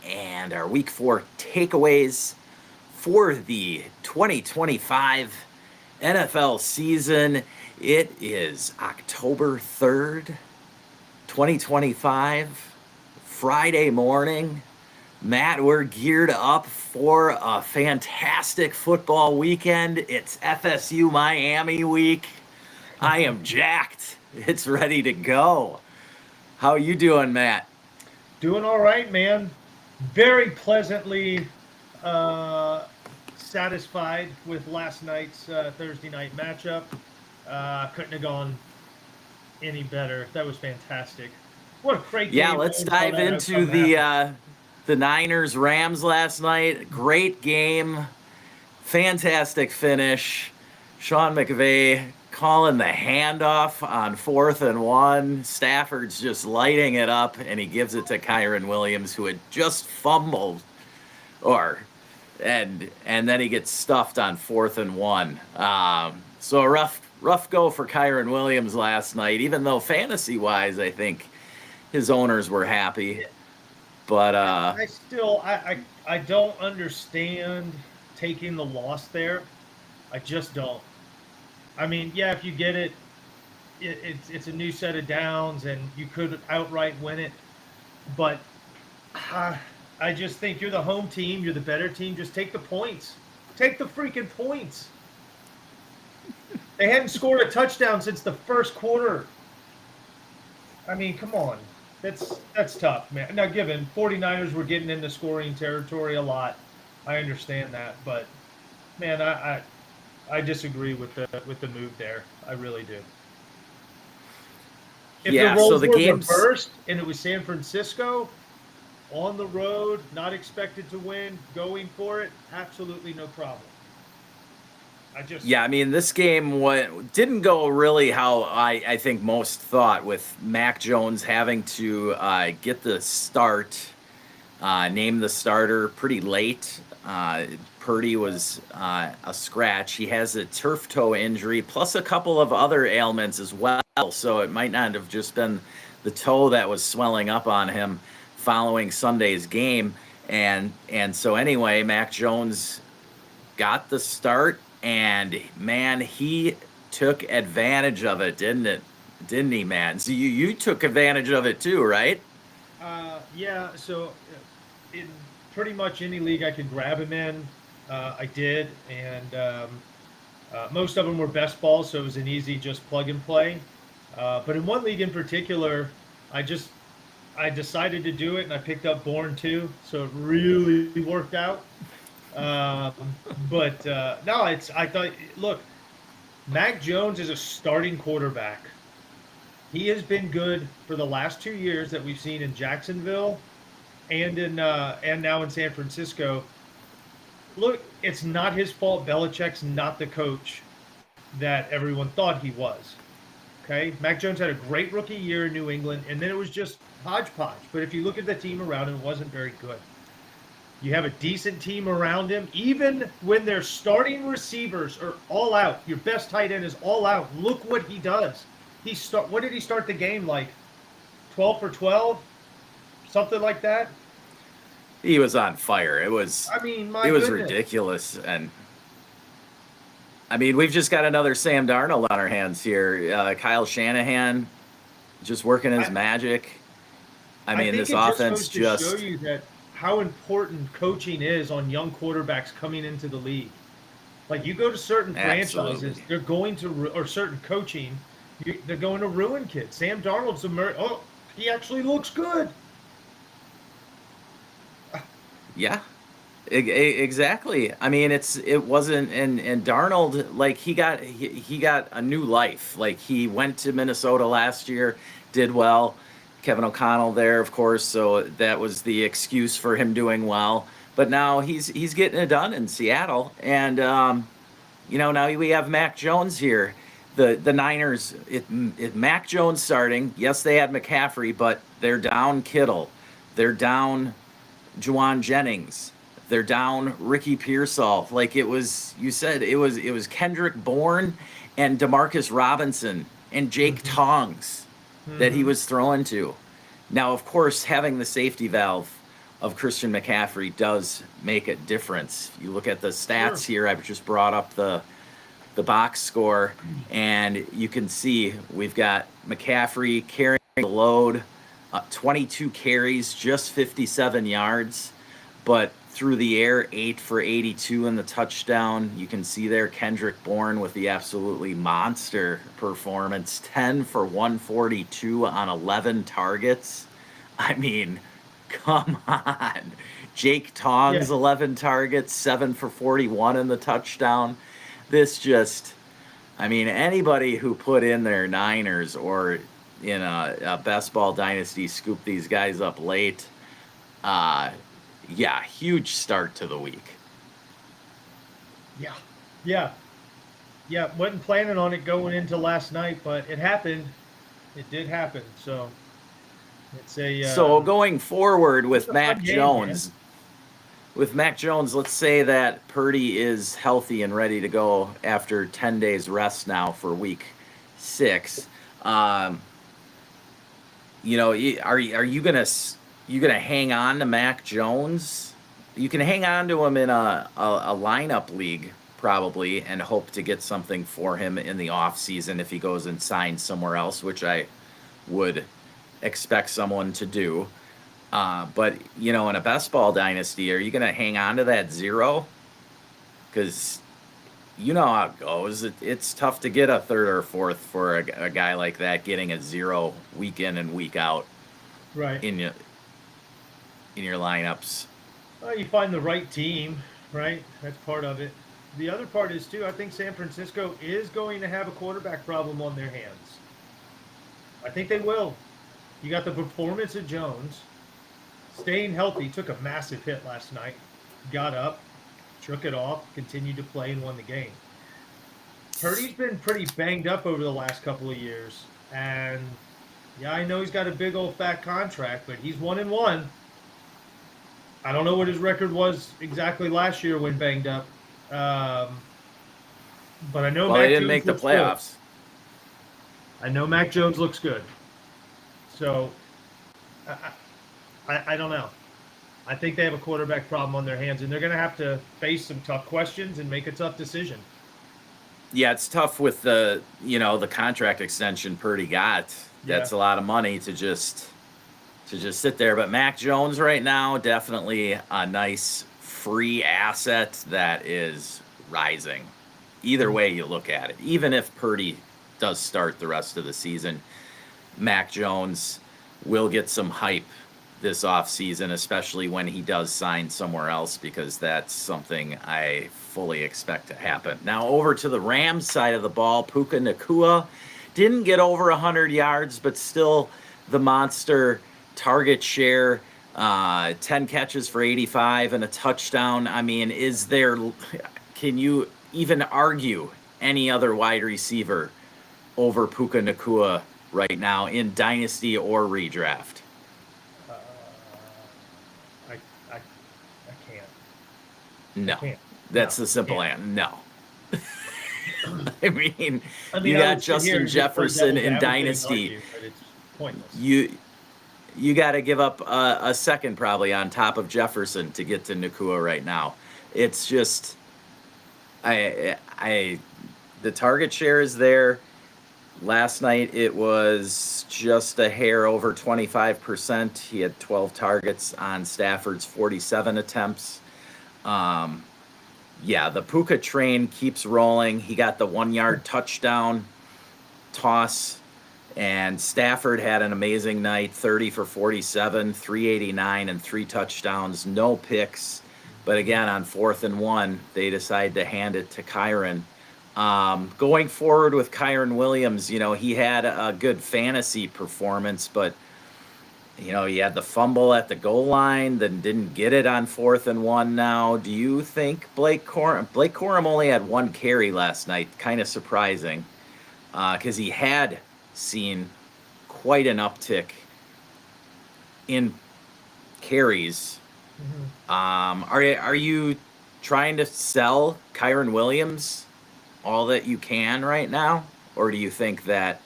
and our Week 4 takeaways for the 2025 NFL season. It is October 3rd, 2025, Friday morning. Matt, we're geared up for a fantastic football weekend. It's FSU Miami week. I am jacked. It's ready to go. How you doing, Matt? Doing all right, man. Very pleasantly satisfied with last night's Thursday night matchup. Couldn't have gone any better. That was fantastic. What a great Yeah, game. let's Always saw dive that into outcome happen. the Niners Rams last night. Great game, fantastic finish. Sean McVay calling the handoff on 4th and 1. Stafford's just lighting it up, and he gives it to Kyron Williams, who had just fumbled, or and then he gets stuffed on 4th and 1. So a rough go for Kyron Williams last night. Even though fantasy wise, I think his owners were happy. But I don't understand taking the loss there. I just don't. I mean, yeah, if you get it, it's a new set of downs, and you could outright win it. But I just think you're the home team. You're the better team. Just take the points. Take the freaking points. They hadn't scored a touchdown since the first quarter. I mean, come on. That's tough, man. Now, given 49ers were getting into scoring territory a lot, I understand that. But, man, I disagree with the move there. I really do. If the yeah, so roles the were game's reversed and it was San Francisco on the road, not expected to win, going for it, absolutely no problem. yeah. I mean, this game didn't go really how I think most thought, with Mac Jones having to get the start, name the starter pretty late. Purdy was a scratch. He has a turf toe injury, plus a couple of other ailments as well. So it might not have just been the toe that was swelling up on him following Sunday's game. And so anyway, Mac Jones got the start, and man, he took advantage of it, didn't he, man? So you took advantage of it too, right? Yeah, so in pretty much any league I could grab him in, I did, and most of them were best balls, so it was an easy just plug and play. But in one league in particular, I decided to do it, and I picked up Bourne too, so it really worked out. Um, but no, I thought, look, Mac Jones is a starting quarterback. He has been good for the last 2 years that we've seen in Jacksonville and now in San Francisco. Look, it's not his fault. Belichick's not the coach that everyone thought he was. Okay, Mac Jones had a great rookie year in New England, and then it was just hodgepodge. But if you look at the team around him, it wasn't very good. You have a decent team around him, even when their starting receivers are all out. Your best tight end is all out. Look what he does. What did he start the game like? 12 for 12, something like that. He was on fire. It was I mean, my it was goodness. ridiculous. And I mean, we've just got another Sam Darnold on our hands here. Kyle Shanahan just working his I, magic. I I mean, think this it just offense goes to show just you that how important coaching is on young quarterbacks coming into the league. Like, you go to certain franchises, absolutely. they're going to, or certain coaching, they're going to ruin kids. Sam Darnold's he actually looks good. Yeah, exactly. I mean, it wasn't, and Darnold, like, he got a new life. Like, he went to Minnesota last year, did well. Kevin O'Connell there, of course, so that was the excuse for him doing well. But now he's getting it done in Seattle, and now we have Mac Jones here. The Niners, Mac Jones starting. Yes, they had McCaffrey, but they're down Kittle, they're down Juwan Jennings, they're down Ricky Pearsall. Like, it was, you said, it was Kendrick Bourne and Demarcus Robinson and Jake Mm-hmm. Tongs that he Mm-hmm. was throwing to. Now, of course, having the safety valve of Christian McCaffrey does make a difference. You look at the stats Sure. here. I've just brought up the box score, and you can see we've got McCaffrey carrying the load, 22 carries, just 57 yards, but through the air, 8 for 82 in the touchdown. You can see there Kendrick Bourne with the absolutely monster performance, 10 for 142 on 11 targets. I mean, come on. Jake Yeah. Tongs, 11 targets, 7 for 41 in the touchdown. This just, I mean, anybody who put in their Niners or in a best ball dynasty scoop these guys up late, yeah, huge start to the week. Yeah. Yeah. Yeah. Wasn't planning on it going into last night, but it happened. It did happen. So it's a So going forward it's with a Mac fun game, man. Jones, let's say that Purdy is healthy and ready to go after 10 days rest now for week 6. You know, are you gonna hang on to Mac Jones? You can hang on to him in a lineup league probably and hope to get something for him in the off season if he goes and signs somewhere else, which I would expect someone to do. But you know, in a best ball dynasty, are you gonna hang on to that 0? Because you know how it goes. It's tough to get a third or fourth for a guy like that, getting a 0 week in and week out Right. in your lineups. Well, you find the right team, right? That's part of it. The other part is too. I think San Francisco is going to have a quarterback problem on their hands. I think they will. You got the performance of Jones. Staying healthy, took a massive hit last night. Got up, shook it off, continued to play, and won the game. Purdy's been pretty banged up over the last couple of years, and yeah, I know he's got a big old fat contract, but he's 1-1. I don't know what his record was exactly last year when banged up, but I know Well, Mac they didn't Jones make the looks good. playoffs. I know Mac Jones looks good, so I don't know. I think they have a quarterback problem on their hands, and they're going to have to face some tough questions and make a tough decision. Yeah, it's tough with the contract extension Purdy got. That's Yeah. a lot of money to just sit there. But Mac Jones right now, definitely a nice free asset that is rising. Either way you look at it, even if Purdy does start the rest of the season, Mac Jones will get some hype this offseason, especially when he does sign somewhere else, because that's something I fully expect to happen. Now over to the Rams side of the ball, Puka Nacua didn't get over 100 yards, but still the monster target share, 10 catches for 85 and a touchdown. I mean, can you even argue any other wide receiver over Puka Nacua right now in dynasty or redraft? Uh, I, I, I can't. No. Can't. That's No, the simple can't. answer. No. I mean, you I got would sit here Justin and just play Jefferson devil's in advocate and dynasty. argue, but it's pointless. You got to give up a second probably on top of Jefferson to get to Nacua right now. It's just the target share is there. Last night it was just a hair over 25%. He had 12 targets on Stafford's 47 attempts. Yeah, the Puka train keeps rolling. He got the 1-yard touchdown toss, and Stafford had an amazing night, 30 for 47, 389, and 3 touchdowns, no picks. But again, on 4th and 1, they decide to hand it to Kyron. Going forward with Kyron Williams, he had a good fantasy performance, but he had the fumble at the goal line, then didn't get it on 4th and 1 now. Do you think Blake Corum only had 1 carry last night? Kind of surprising, because he had seen quite an uptick in carries. Are you trying to sell Kyron Williams all that you can right now, or do you think that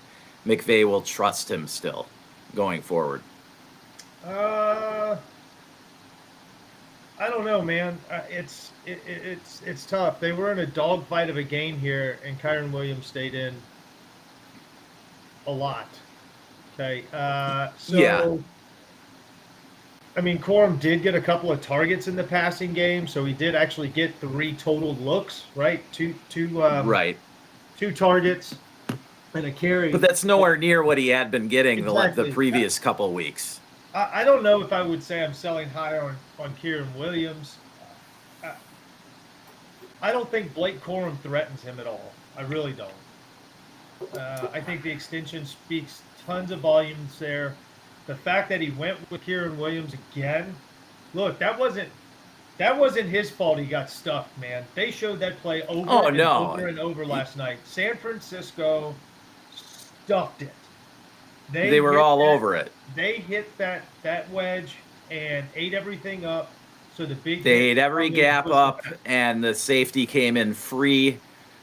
McVay will trust him still going forward? don't know, man. It's tough. They were in a dogfight of a game here, and Kyron Williams stayed in a lot. Okay, Yeah, so I mean, Corum did get a couple of targets in the passing game, so he did actually get 3 total looks, right? right. Two targets and a But carry. that's nowhere near what he had been getting the Exactly. previous couple weeks. I don't know if I would say I'm selling high on Kieran Williams. I, I don't think Blake Corum threatens him at all. I really don't. I think the extension speaks tons of volumes there. The fact that he went with Kieran Williams again, look, that wasn't his fault. He got stuffed, man. They showed that play over Oh and over no, and over last night. San Francisco stuffed it. they were all over it. They hit that wedge and ate everything up. So the big They hit ate every probably gap was up, and the safety came in free.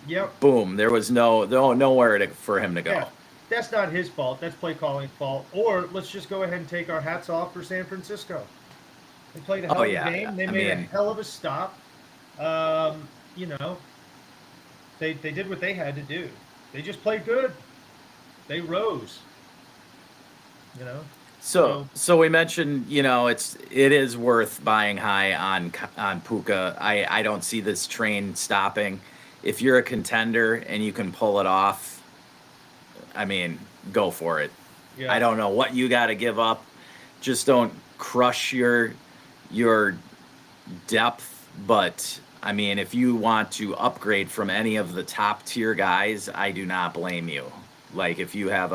Yep. Boom. There was nowhere for him to go. Yeah. That's not his fault. That's play calling fault. Or let's just go ahead and take our hats off for San Francisco. They played a hell of a game. They made a hell of a stop. You know, they did what they had to do. They just played good. They rose. You know. So we mentioned, it is worth buying high on Puka. I don't see this train stopping. If you're a contender and you can pull it off, I mean, go for it. Yeah. I don't know what you got to give up. Just don't crush your depth. But I mean, if you want to upgrade from any of the top tier guys, I do not blame you. Like if you have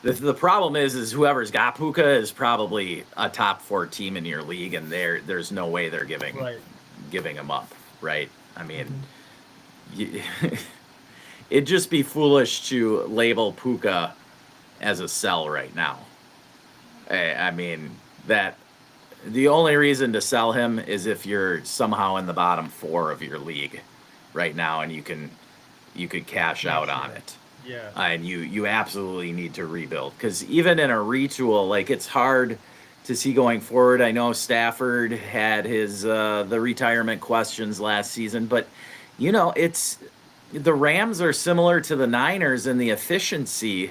the problem is whoever's got Puka is probably a top 4 team in your league, and there's no way they're giving him up, right? I mean, it'd just be foolish to label Puka as a sell right now. I mean, that the only reason to sell him is if you're somehow in the bottom 4 of your league right now, and you could cash out on it. Yeah. And you absolutely need to rebuild, because even in a retool, like, it's hard to see going forward. I know Stafford had his the retirement questions last season, but it's the Rams are similar to the Niners in the efficiency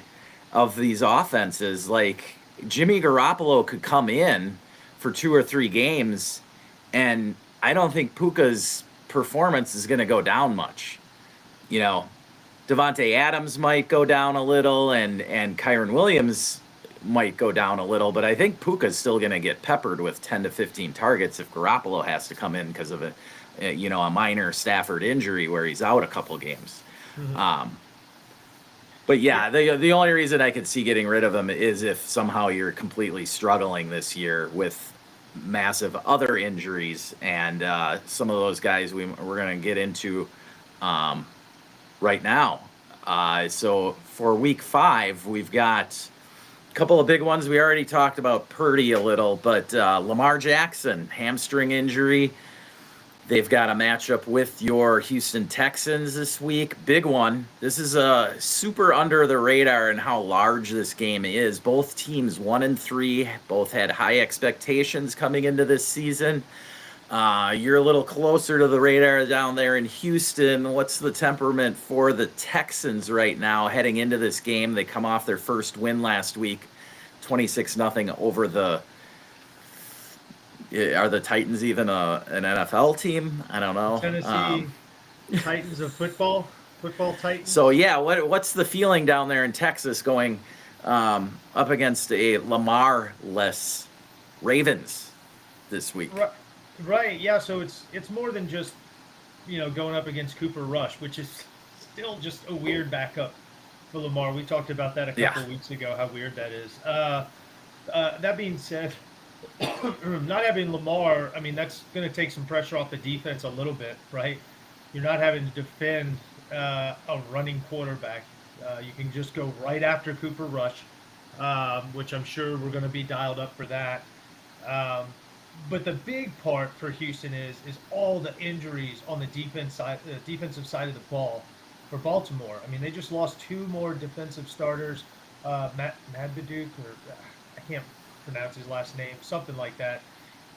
of these offenses. Like Jimmy Garoppolo could come in for 2 or 3 games, and I don't think Puka's performance is going to go down much. Devontae Adams might go down a little, and Kyron Williams might go down a little, but I think Puka's still going to get peppered with 10 to 15 targets if Garoppolo has to come in because of a minor Stafford injury where he's out a couple games. Mm-hmm. But yeah, the only reason I could see getting rid of him is if somehow you're completely struggling this year with massive other injuries, and some of those guys we're going to get into right now. So for week 5, we've got a couple of big ones. We already talked about Purdy a little, but Lamar Jackson, hamstring injury. They've got a matchup with your Houston Texans this week. Big one. This is super under the radar and how large this game is. Both teams 1-3, both had high expectations coming into this season. You're a little closer to the radar down there in Houston. What's the temperament for the Texans right now heading into this game? They come off their first win last week, 26-0 over the... Are the Titans even an NFL team? I don't know. Tennessee Titans of football Titans. So yeah, what's the feeling down there in Texas going up against a Lamar-less Ravens this week? Right. Yeah. So it's more than just going up against Cooper Rush, which is still just a weird backup for Lamar. We talked about that a couple weeks ago. How weird that is. That being said, not having Lamar, I mean, that's going to take some pressure off the defense a little bit, right? You're not having to defend a running quarterback. You can just go right after Cooper Rush, which I'm sure we're going to be dialed up for that. But the big part for Houston is all the injuries on the defensive side of the ball for Baltimore. I mean, they just lost 2 more defensive starters, Matt Madbaduke, or I can't pronounce his last name, something like that.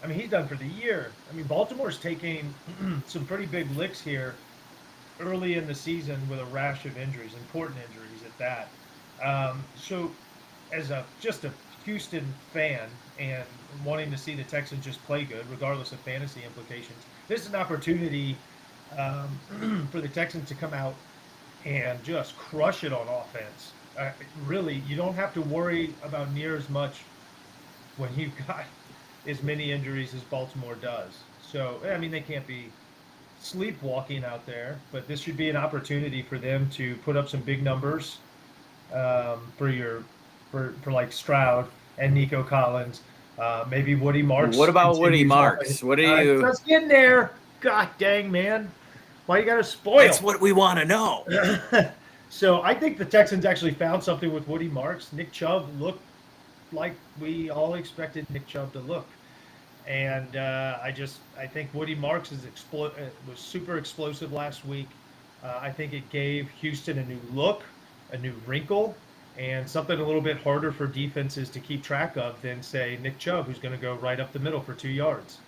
I mean, he's done for the year. I mean, Baltimore's taking some pretty big licks here early in the season with a rash of injuries, important injuries at that. So, as just a Houston fan and wanting to see the Texans just play good, regardless of fantasy implications, this is an opportunity for the Texans to come out and just crush it on offense. Really, you don't have to worry about near as much when you've got as many injuries as Baltimore does. So, I mean, they can't be sleepwalking out there, but this should be an opportunity for them to put up some big numbers for like Stroud and Nico Collins, maybe Woody Marks. What about Woody Marks? What are you? Just in there. God dang, man. Why you got to spoil? That's what we want to know. So I think the Texans actually found something with Woody Marks. Nick Chubb looked like we all expected Nick Chubb to look. And I think Woody Marks was super explosive last week. I think it gave Houston a new look, a new wrinkle, and something a little bit harder for defenses to keep track of than, say, Nick Chubb, who's going to go right up the middle for 2 yards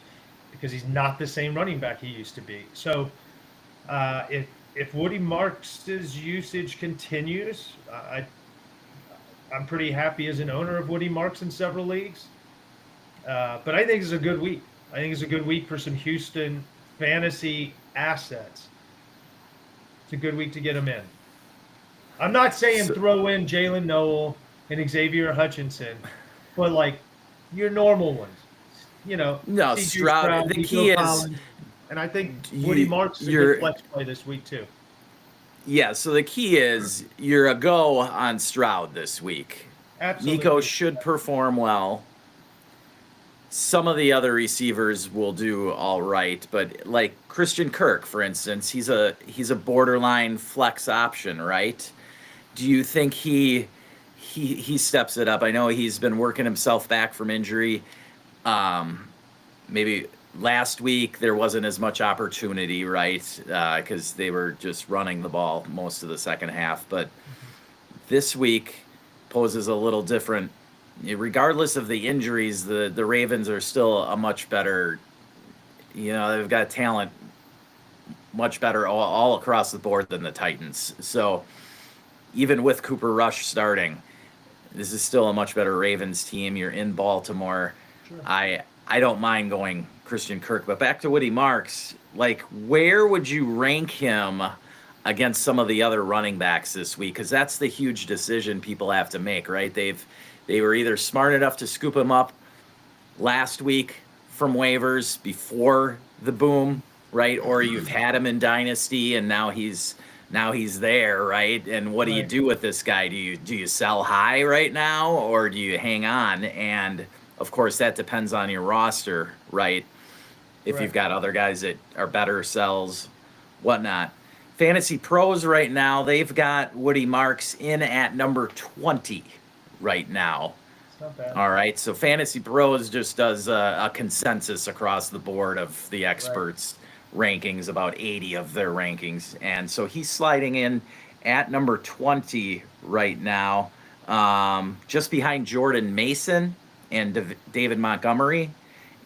because he's not the same running back he used to be. So if Woody Marks' usage continues, I'm pretty happy as an owner of Woody Marks in several leagues. But I think it's a good week. I think it's a good week for some Houston fantasy assets. It's a good week to get them in. I'm not saying throw in Jalen Noel and Xavier Hutchinson, but like your normal ones. No, Stroud. The key is, Collins, and I think Woody Marks is a good flex play this week too. Yeah, so the key is you're a go on Stroud this week. Absolutely. Nico should perform well. Some of the other receivers will do all right, but like Christian Kirk, for instance, he's a borderline flex option, right? Do you think he steps it up? I know he's been working himself back from injury. Maybe last week there wasn't as much opportunity, right? Because they were just running the ball most of the second half. But this week poses a little different. Regardless of the injuries, the Ravens are still a much better. They've got talent much better all across the board than the Titans. So even with Cooper Rush starting, this is still a much better Ravens team. You're in Baltimore. Sure. I don't mind going Christian Kirk, but back to Woody Marks, like where would you rank him against some of the other running backs this week? Because that's the huge decision people have to make, right? They were either smart enough to scoop him up last week from waivers before the boom, right? Or you've had him in Dynasty and now he's there, right? And what do you do with this guy? Do you sell high right now or do you hang on? And of course that depends on your roster, right? If you've got other guys that are better sells, whatnot. Fantasy Pros right now, they've got Woody Marks in at number 20 right now. It's not bad. All right, so Fantasy Pros just does a consensus across the board of the experts' rankings, about 80 of their rankings. And so he's sliding in at number 20 right now, just behind Jordan Mason and David Montgomery,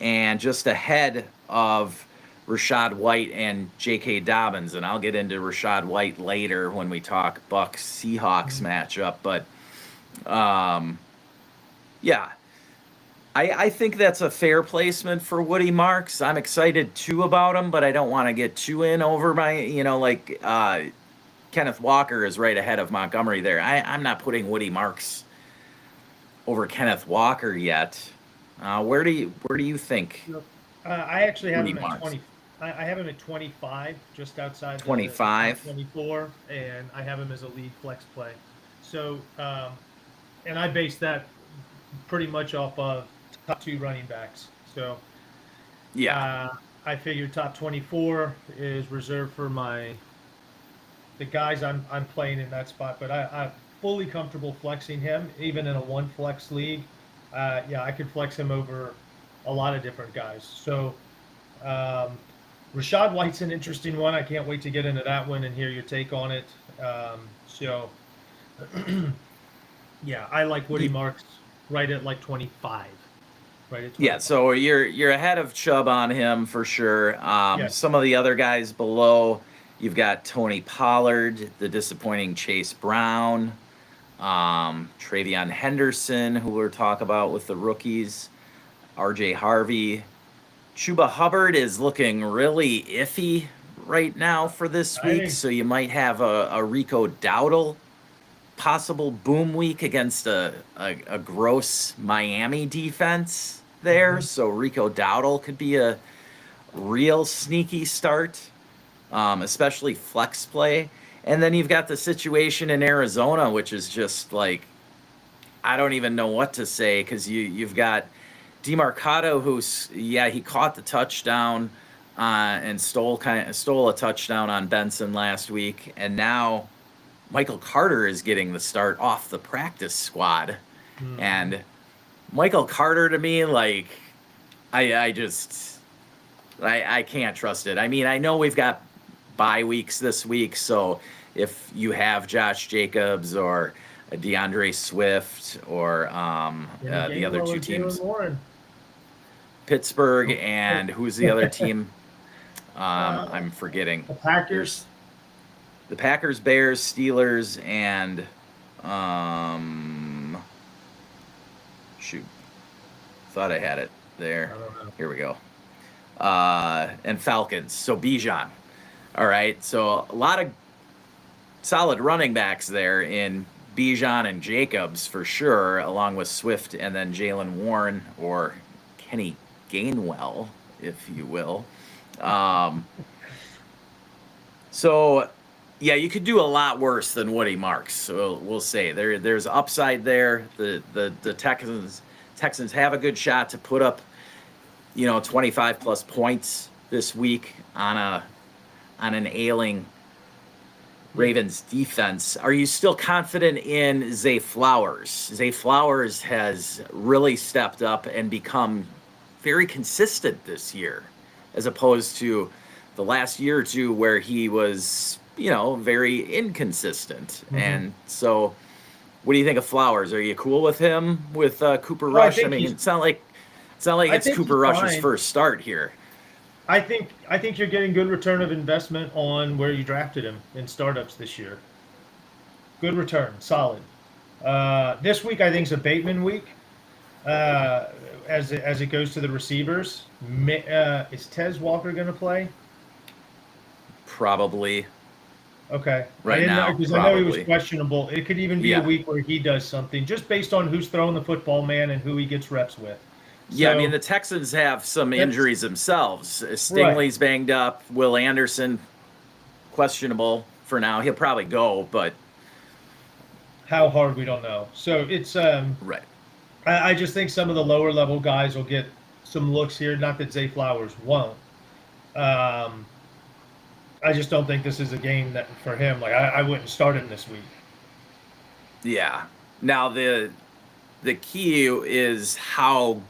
and just ahead of Rashad White and J.K. Dobbins. And I'll get into Rashad White later when we talk Bucs-Seahawks matchup. But, yeah, I think that's a fair placement for Woody Marks. I'm excited, too, about him, but I don't want to get too in over my, Kenneth Walker is right ahead of Montgomery there. I'm not putting Woody Marks over Kenneth Walker yet. Where do you think? I actually have Woody him at Marks? 20. I have him at 25, just outside 25? 24, and I have him as a league flex play. So, and I base that pretty much off of top 2 running backs. So, Yeah. I figure top 24 is reserved for the guys I'm playing in that spot. But I'm fully comfortable flexing him, even in a 1 flex league. I could flex him over a lot of different guys. So, Rashad White's an interesting one. I can't wait to get into that one and hear your take on it. I like Woody Marks right at like 25. right at 25. Yeah, so you're ahead of Chubb on him for sure. Yeah. Some of the other guys below, you've got Tony Pollard, the disappointing Chase Brown, Travion Henderson, who we'll talk about with the rookies, RJ Harvey. Chuba Hubbard is looking really iffy right now for this week, so you might have a Rico Dowdle possible boom week against a gross Miami defense there. So Rico Dowdle could be a real sneaky start, especially flex play. And then you've got the situation in Arizona, which is just like, I don't even know what to say, because you've got DeMarcado, he caught the touchdown and stole a touchdown on Benson last week, and now Michael Carter is getting the start off the practice squad. And Michael Carter, to me, like, I can't trust it. I mean, I know we've got bye weeks this week, so if you have Josh Jacobs or DeAndre Swift or the other two teams, Pittsburgh, and who's the other team? I'm forgetting. The Packers. The Packers, Bears, Steelers, and shoot, thought I had it there. Here we go. And Falcons. So Bijan. All right. So a lot of solid running backs there in Bijan and Jacobs for sure, along with Swift and then Jalen Warren or Kenny Gainwell, if you will. So yeah, you could do a lot worse than Woody Marks. So we'll say there's upside there. The Texans have a good shot to put up, 25 plus points this week on an ailing Ravens defense. Are you still confident in Zay Flowers? Zay Flowers has really stepped up and become very consistent this year, as opposed to the last year or two where he was, very inconsistent. And so what do you think of Flowers? Are you cool with him with Cooper Rush? I mean, it's not like it's Cooper Rush's first start here. I think you're getting good return of investment on where you drafted him in startups this year. Good return, solid. This week I think is a Bateman week. As it goes to the receivers, is Tez Walker going to play? Probably. Okay. Right now, because I know he was questionable. It could even be a week where he does something, just based on who's throwing the football, man, and who he gets reps with. Yeah, I mean, the Texans have some injuries themselves. Stingley's banged up. Will Anderson, questionable for now. He'll probably go, but how hard, we don't know. So it's right. I just think some of the lower level guys will get some looks here. Not that Zay Flowers won't. I just don't think this is a game that for him. Like I wouldn't start him this week. Yeah. Now the key is how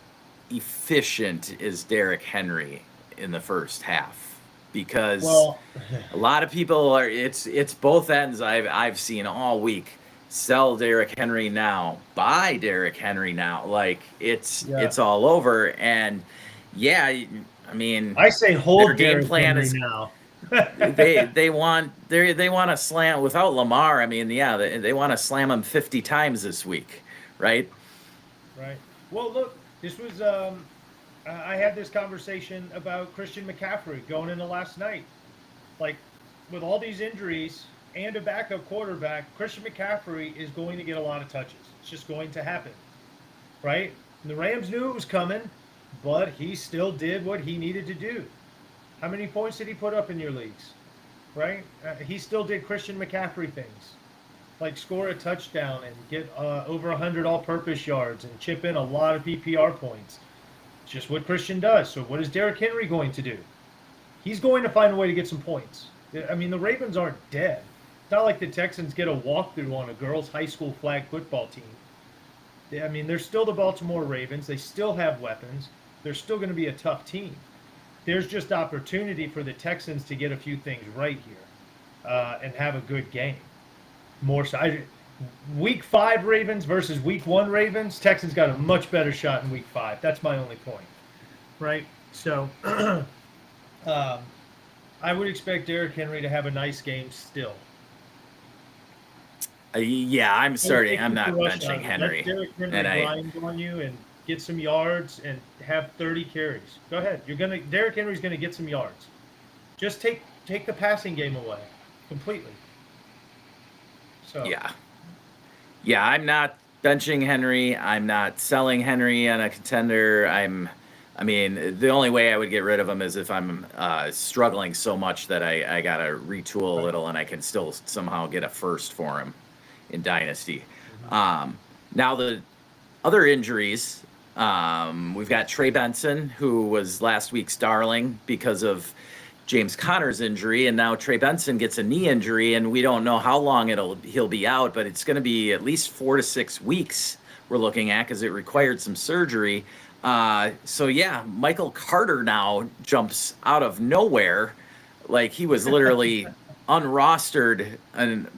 efficient is Derrick Henry in the first half, because a lot of people are. It's both ends. I've seen all week. Sell Derrick Henry now. Buy Derrick Henry now. Like it's all over. And I mean, I say hold their game plan Henry is now. they want to slam without Lamar. I mean, they want to slam him 50 times this week, right? Right. Well, look, this was I had this conversation about Christian McCaffrey going into last night. Like, with all these injuries and a backup quarterback, Christian McCaffrey is going to get a lot of touches. It's just going to happen, right? And the Rams knew it was coming, but he still did what he needed to do. How many points did he put up in your leagues, right? He still did Christian McCaffrey things, like score a touchdown and get over 100 all-purpose yards and chip in a lot of PPR points. It's just what Christian does. So what is Derrick Henry going to do? He's going to find a way to get some points. I mean, the Ravens aren't dead. It's not like the Texans get a walkthrough on a girls' high school flag football team. I mean, they're still the Baltimore Ravens. They still have weapons. They're still going to be a tough team. There's just opportunity for the Texans to get a few things right here and have a good game. More so, Week 5 Ravens versus Week 1 Ravens, Texans got a much better shot in Week 5. That's my only point, right? So, I would expect Derrick Henry to have a nice game still. Yeah, I'm starting. Take I'm the not rush benching out of it. Let Henry, Derrick Henry and grind on you and get some yards and have 30 carries. Go ahead. Derrick Henry's gonna get some yards. Just take the passing game away completely. So yeah, I'm not benching Henry. I'm not selling Henry on a contender. I mean, the only way I would get rid of him is if I'm struggling so much that I gotta retool a little, and I can still somehow get a first for him in Dynasty. Now the other injuries, we've got Trey Benson, who was last week's darling because of James Conner's injury, and now Trey Benson gets a knee injury, and we don't know how long he'll be out, but it's going to be at least 4 to 6 weeks we're looking at because it required some surgery. So yeah, Michael Carter now jumps out of nowhere, like he was literally unrostered in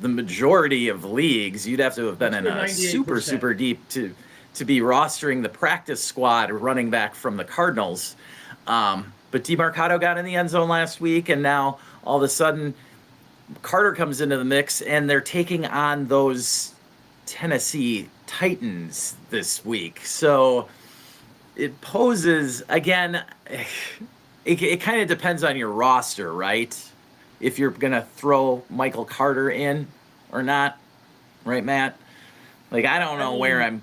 the majority of leagues. You'd have to have been in a 98%. super deep to be rostering the practice squad running back from the Cardinals. But DeMarcado got in the end zone last week, and now all of a sudden Carter comes into the mix, and they're taking on those Tennessee Titans this week. So it poses, again, it kind of depends on your roster, right? If you're going to throw Michael Carter in or not, right, Matt? Like, I don't know where I'm...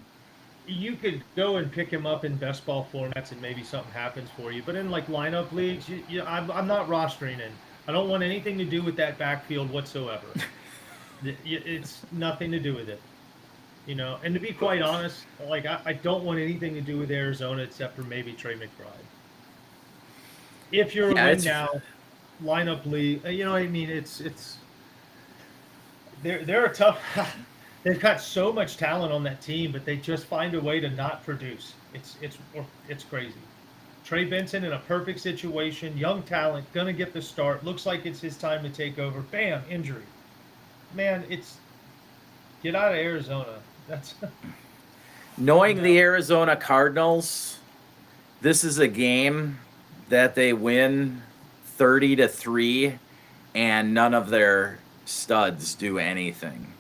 You could go and pick him up in best ball formats and maybe something happens for you. But in like lineup leagues, I'm not rostering him. I don't want anything to do with that backfield whatsoever. It's nothing to do with it. You know, and to be quite honest, like I don't want anything to do with Arizona except for maybe Trey McBride. If you're a win now lineup league, you know what I mean? It's they're a tough. They've got so much talent on that team, but they just find a way to not produce. It's crazy. Trey Benson in a perfect situation, young talent, gonna get the start. Looks like it's his time to take over. Bam, injury. Man, get out of Arizona. That's knowing the Arizona Cardinals, this is a game that they win 30-3, and none of their studs do anything.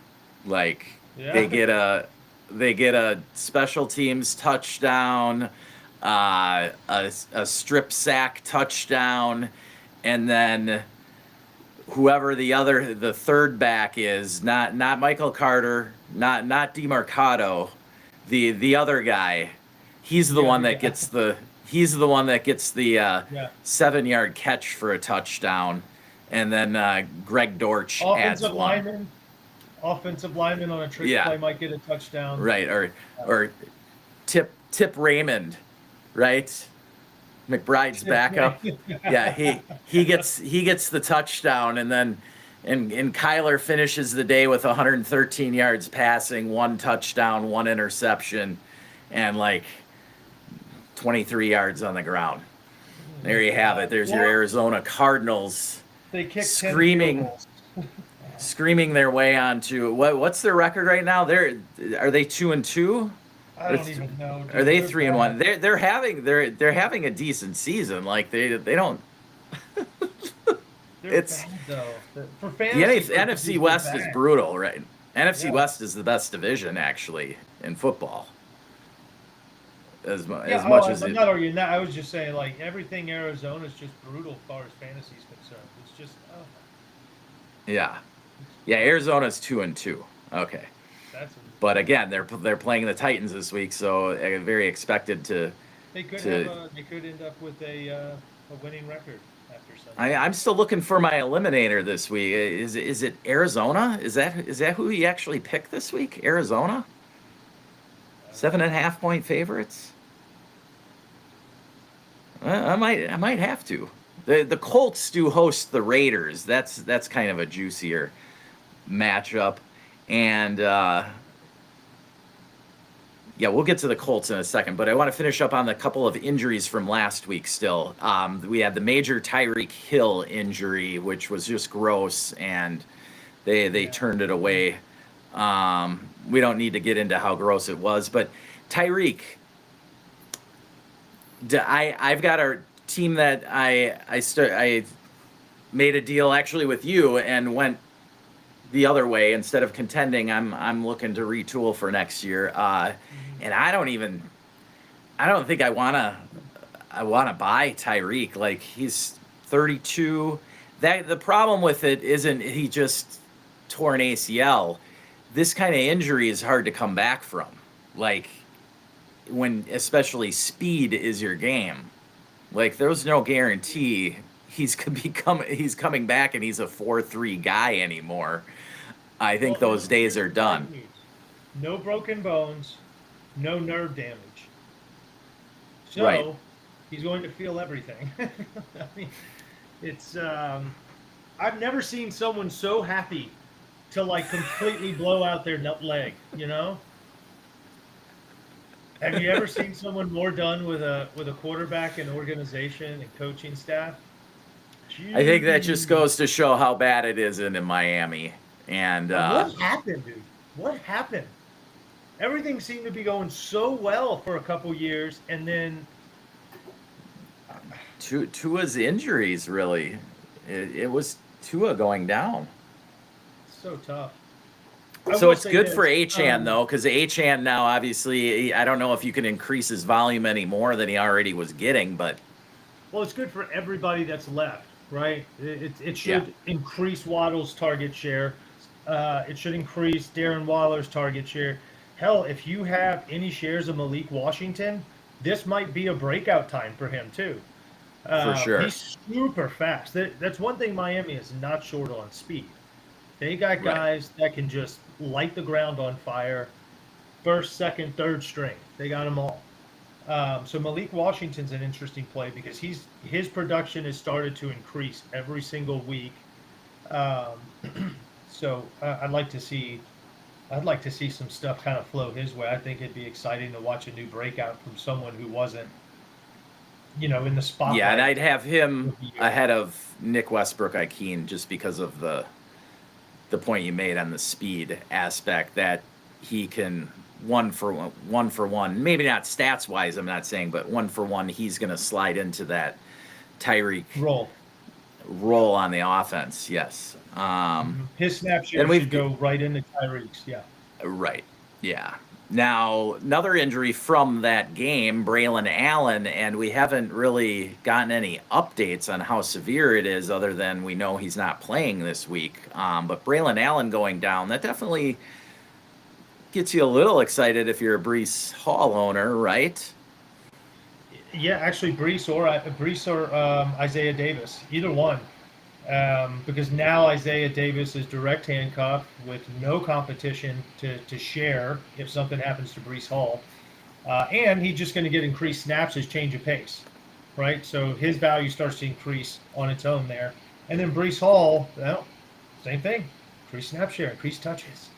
Like they get a special teams touchdown, a strip sack touchdown, and then whoever the third back is, not Michael Carter, not DeMarcado, the other guy, he's the one that gets the 7-yard catch for a touchdown, and then Greg Dortch adds one. Offensive lineman on a trick play might get a touchdown. Right, or Tip Raymond, right? McBride's backup. Yeah, he gets the touchdown, and then and Kyler finishes the day with 113 yards passing, 1 touchdown, 1 interception, and like 23 yards on the ground. There you have it. There's your Arizona Cardinals. They kicked screaming their way onto what's their record right now? Are they 2-2? I don't even know. Dude. Are they 3-1? They're having a decent season. Like they don't. It's bad, though. For fantasy, the NFC West is brutal, right? NFC West is the best division actually in football. As much as I'm not arguing that. I was just saying like everything Arizona is just brutal as far as fantasy is concerned. It's just Yeah, Arizona's 2-2. Okay. But again, they're playing the Titans this week, so very expected to. They could end up with a winning record after Sunday. I'm still looking for my eliminator this week. Is it Arizona? Is that who he actually picked this week? Arizona? 7.5 point favorites. I might have to. The Colts do host the Raiders. That's kind of a juicier matchup, and we'll get to the Colts in a second, but I want to finish up on the couple of injuries from last week still. We had the major Tyreek Hill injury, which was just gross, and they turned it away We don't need to get into how gross it was, but Tyreek, I've got our team that I made a deal actually with you and went the other way. Instead of contending, I'm looking to retool for next year. And I don't think I wanna buy Tyreek. Like, he's 32. That the problem with it isn't he just tore an ACL. This kind of injury is hard to come back from. Like, when especially speed is your game. Like, there's no guarantee he's coming back and he's a 4.3 guy anymore. I think Well, those days are here's the bad done. news. No broken bones, no nerve damage. Right. So he's going to feel everything. I mean, it's I've never seen someone so happy to like completely blow out their leg. You know? Have you ever seen someone more done with a quarterback and organization and coaching staff? I think that just Jeez. goes to show how bad it is in Miami. And What happened, dude? What happened? Everything seemed to be going so well for a couple years, and then Tua's injuries, really. It was Tua going down. so tough. I So will it's say good for this. Achan though, because Achan now obviously I don't know if you can increase his volume any more than he already was getting, but Well, it's good for everybody that's left, right? It yeah, should increase Waddle's target share. It should increase Darren Waller's target share. Hell, if you have any shares of Malik Washington, this might be a breakout time for him too. for sure. He's super fast. That's one thing Miami is not short on speed. They got Right. guys that can just light the ground on fire, first, second, third string. They got them all. So Malik Washington's an interesting play because his production has started to increase every single week. So I'd like to see some stuff kind of flow his way. I think it'd be exciting to watch a new breakout from someone who wasn't, in the Yeah, and spotlight. I'd have him Rookie year. ahead of Nick Westbrook-Ikine just because of the point you made on the speed aspect that he can one for one, maybe not stats wise, I'm not saying, but one for one, he's going to slide into that Tyreek Roll. role on the offense. Yes. His snap share Then should we've go right into Tyreek's. Yeah. right. Yeah. Now, another injury from that game, Braylon Allen, and we haven't really gotten any updates on how severe it is other than we know he's not playing this week. But Braylon Allen going down, that definitely gets you a little excited if you're a Brees Hall owner, right? Yeah, actually, Brees or Isaiah Davis, either one, because now Isaiah Davis is direct handcuff with no competition to share if something happens to Brees Hall, and he's just going to get increased snaps as change of pace, right? So his value starts to increase on its own there, and then Brees Hall, well, same thing, increased snap share, increased touches.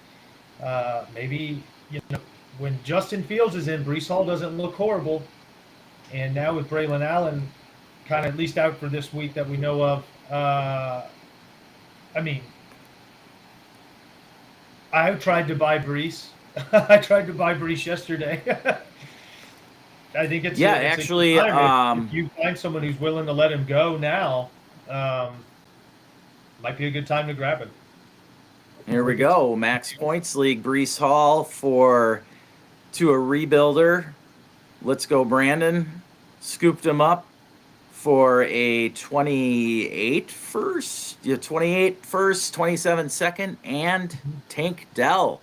Maybe when Justin Fields is in, Brees Hall doesn't look horrible. And now with Braylon Allen kind of at least out for this week that we know of, I mean, I tried to buy Brees. I tried to buy Brees yesterday. I think it's Yeah, it's a good actually, time if you find someone who's willing to let him go now. Might be a good time to grab him. here we go. Max Points League, Brees Hall to a rebuilder. Let's go, Brandon. Scooped him up for a 28 first, 27 second, and Tank Dell.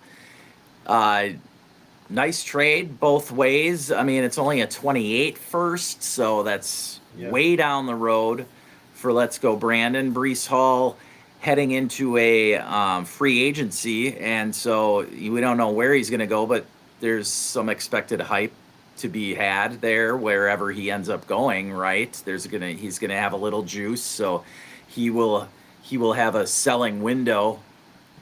Nice trade both ways. I mean, it's only a 28 first, so that's way down the road for Let's Go Brandon. Brees Hall heading into a free agency, and so we don't know where he's going to go, but there's some expected hype to be had there wherever he ends up going, right? He's gonna have a little juice, so he will have a selling window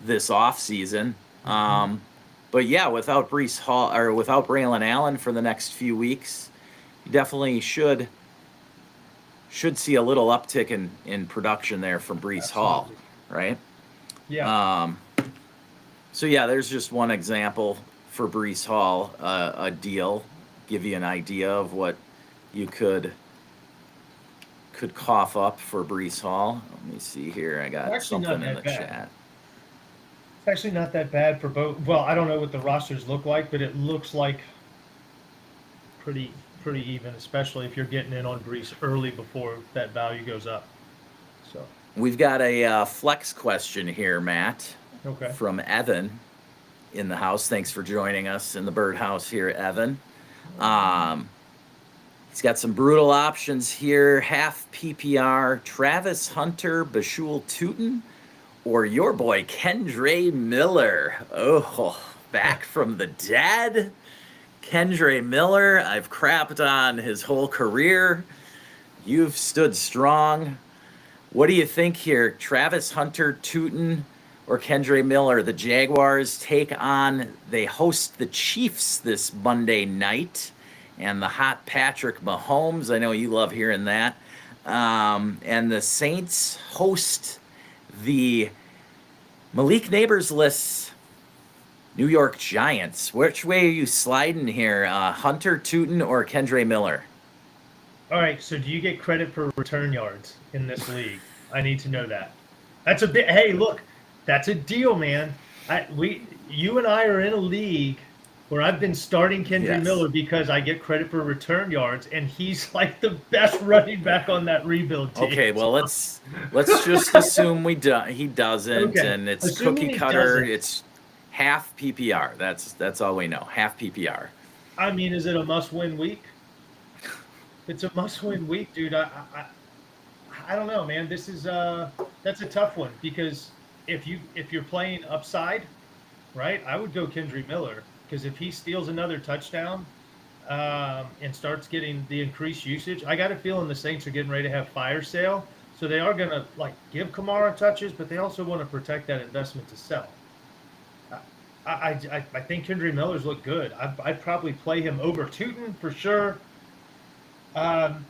this off season. But yeah, without Brees Hall or without Braylon Allen for the next few weeks, you definitely should see a little uptick in production there from Brees Hall, Absolutely. right? Yeah. So yeah, there's just one example for Brees Hall, a deal, give you an idea of what you could cough up for Brees Hall. Let me see here. I It's got actually not something in that the bad. chat. It's actually not that bad for both. Well, I don't know what the rosters look like, but it looks like pretty pretty even, especially if you're getting in on Brees early before that value goes up. So We've got a flex question here, Matt, okay. from Evan in the house. Thanks for joining us in the birdhouse here, Evan. Um, he's got some brutal options here. Half PPR, Travis Hunter, Bashul Tootin, or your boy Kendre Miller. Oh, back from the dead. Kendre Miller, I've crapped on his whole career. You've stood strong. What do you think here? Travis Hunter, Tootin, or Kendre Miller? The Jaguars they host the Chiefs this Monday night. And the hot Patrick Mahomes, I know you love hearing that. And the Saints host the Malik Nabers lists New York Giants. Which way are you sliding here? Hunter, Tootin, or Kendre Miller? All right. So do you get credit for return yards in this league? I need to know that. That's a bit. Hey, look, that's a deal, man. You and I are in a league where I've been starting Kendre Yes. Miller because I get credit for return yards, and he's like the best running back on that rebuild team. Okay, well let's just assume he doesn't, Okay. and it's Assuming cookie he cutter. doesn't, It's half PPR. That's all we know. Half PPR. I mean, is it a must-win week? It's a must-win week, dude. I don't know, man. That's a tough one because if you're playing upside, right? I would go Kendre Miller because if he steals another touchdown and starts getting the increased usage, I got a feeling the Saints are getting ready to have fire sale, so they are gonna like give Kamara touches, but they also want to protect that investment to sell. I think Kendre Miller's look good. I'd probably play him over Tootin for sure. Um,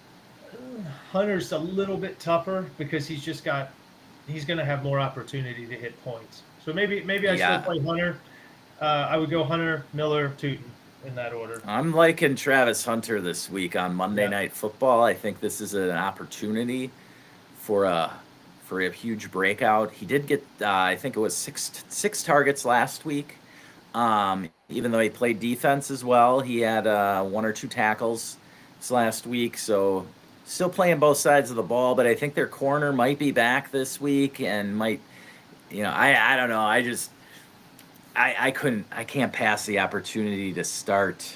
Hunter's a little bit tougher because he's going to have more opportunity to hit points. So maybe I still Yeah, play Hunter. I would go Hunter, Miller, Tootin in that order. I'm liking Travis Hunter this week on Monday Yeah. Night Football. I think this is an opportunity for a huge breakout. He did get I think it was six targets last week. Even though he played defense as well, he had one or two tackles this last week. So still playing both sides of the ball, but I think their corner might be back this week and might, I don't know. I can't pass the opportunity to start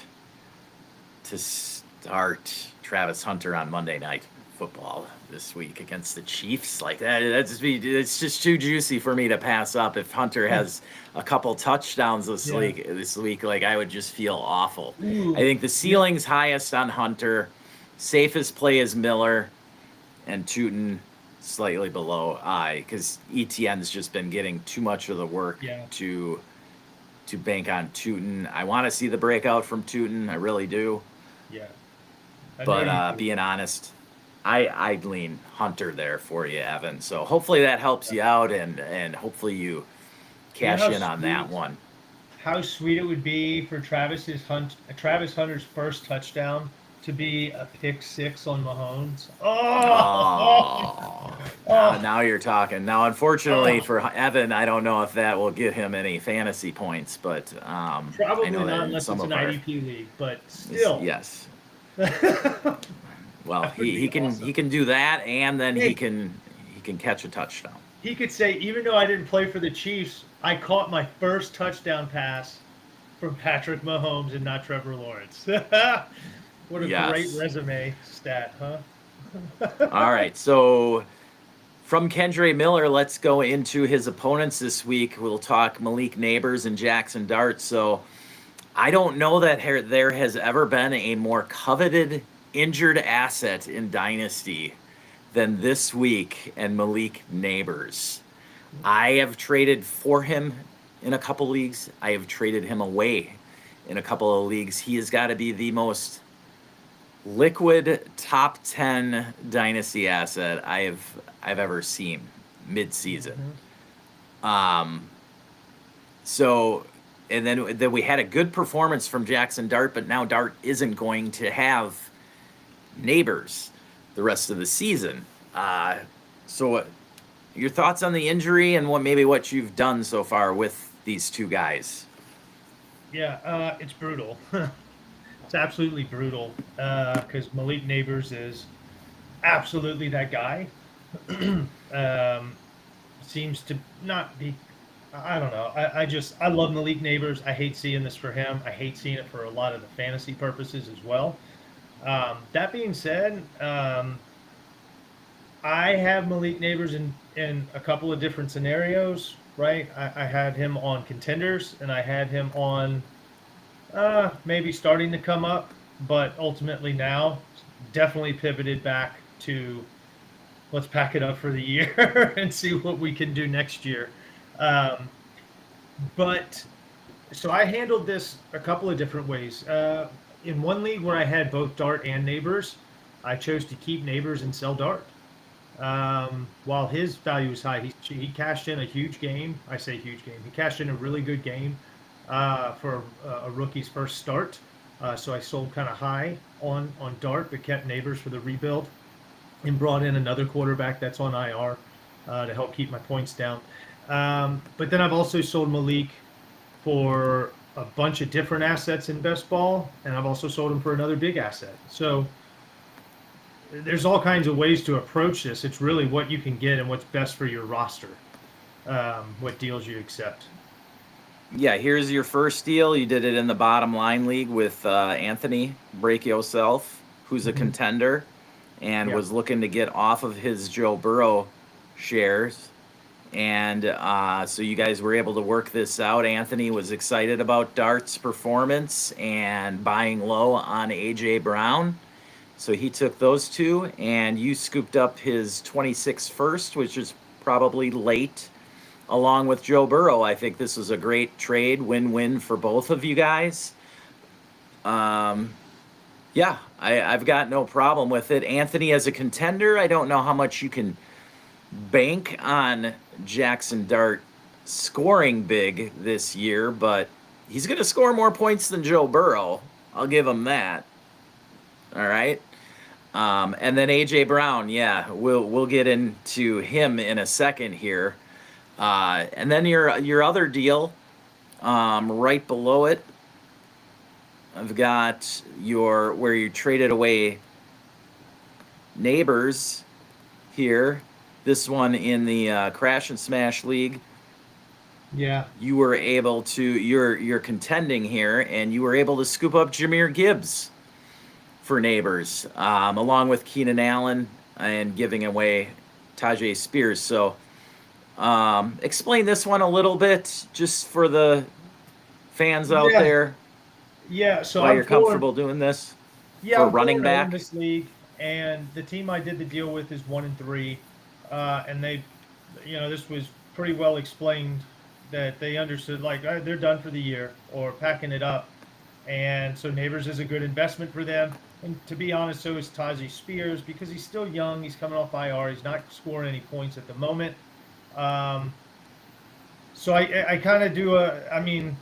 Travis Hunter on Monday Night Football this week against the Chiefs. Like that, it's just too juicy for me to pass up. If Hunter has a couple touchdowns this week, like I would just feel awful. Ooh. I think the ceiling's highest on Hunter. Safest play is Miller, and Tootin slightly below because ETN's just been getting too much of the work to bank on Tootin. I want to see the breakout from Tootin. I really do. Yeah. But being honest, I'd lean Hunter there for you, Evan. So hopefully that helps you out, and hopefully you cash in on that one. How sweet it would be for Travis Hunter's first touchdown to be a pick six on Mahomes. Now you're talking. Now, unfortunately for Evan, I don't know if that will get him any fantasy points, but probably I know not that unless it's an IDP league. But still, yes. Well, he can do that, and then he can catch a touchdown. He could say, even though I didn't play for the Chiefs, I caught my first touchdown pass from Patrick Mahomes and not Trevor Lawrence. What a great resume stat, huh? All right, so from Kendre Miller, let's go into his opponents this week. We'll talk Malik Nabers and Jackson Dart. So I don't know that there has ever been a more coveted injured asset in Dynasty than this week and Malik Nabers. I have traded for him in a couple leagues. I have traded him away in a couple of leagues. He has got to be the most liquid top 10 Dynasty asset I've ever seen mid-season. So, and then we had a good performance from Jackson Dart, but now Dart isn't going to have Nabers the rest of the season. So, your thoughts on the injury and what you've done so far with these two guys? Yeah, it's brutal. It's absolutely brutal because Malik Nabers is absolutely that guy. um, Seems to not be. I don't know. I love Malik Nabers. I hate seeing this for him. I hate seeing it for a lot of the fantasy purposes as well. That being said, I have Malik Nabers in a couple of different scenarios. Right, I had him on contenders, and I had him on maybe starting to come up, but ultimately now definitely pivoted back to let's pack it up for the year and see what we can do next year. Um, but so I handled this a couple of different ways. In one league where I had both Dart and Neighbors, I chose to keep Neighbors and sell Dart. While his value is high, he cashed in a huge game. I say huge game. He cashed in a really good game for a rookie's first start. So I sold kind of high on Dart, but kept Neighbors for the rebuild and brought in another quarterback that's on IR to help keep my points down. But then I've also sold Malik for a bunch of different assets in best ball, and I've also sold him for another big asset. So there's all kinds of ways to approach this. It's really what you can get and what's best for your roster, what deals you accept. Yeah, here's your first deal. You did it in the bottom line league with Anthony Break Yourself, who's a contender and Yeah. was looking to get off of his Joe Burrow shares. And so you guys were able to work this out. Anthony was excited about Dart's performance and buying low on AJ Brown. So he took those two, and you scooped up his 26 first, which is probably late, along with Joe Burrow. I think this was a great trade, win-win for both of you guys. Yeah, I've got no problem with it. Anthony, as a contender, I don't know how much you can bank on Jackson Dart scoring big this year, but he's going to score more points than Joe Burrow. I'll give him that. All right. And then AJ Brown, yeah, we'll get into him in a second here. And then your other deal, right below it, I've got your where you traded away Neighbors here. This one in the Crash and Smash League. Yeah. You were able to you're contending here, and you were able to scoop up Jahmyr Gibbs for Neighbors, along with Keenan Allen and giving away Tajay Spears. So explain this one a little bit, just for the fans out Yeah. there, Yeah. So why I'm you're four. comfortable doing this Yeah, for I'm running 4-0 in back. this league, and the team I did the deal with is 1-3, and they, this was pretty well explained that they understood like they're done for the year or packing it up, and so Neighbors is a good investment for them. And to be honest, so is Tajay Spears because he's still young. He's coming off IR. He's not scoring any points at the moment. Um, so I kind of do I mean,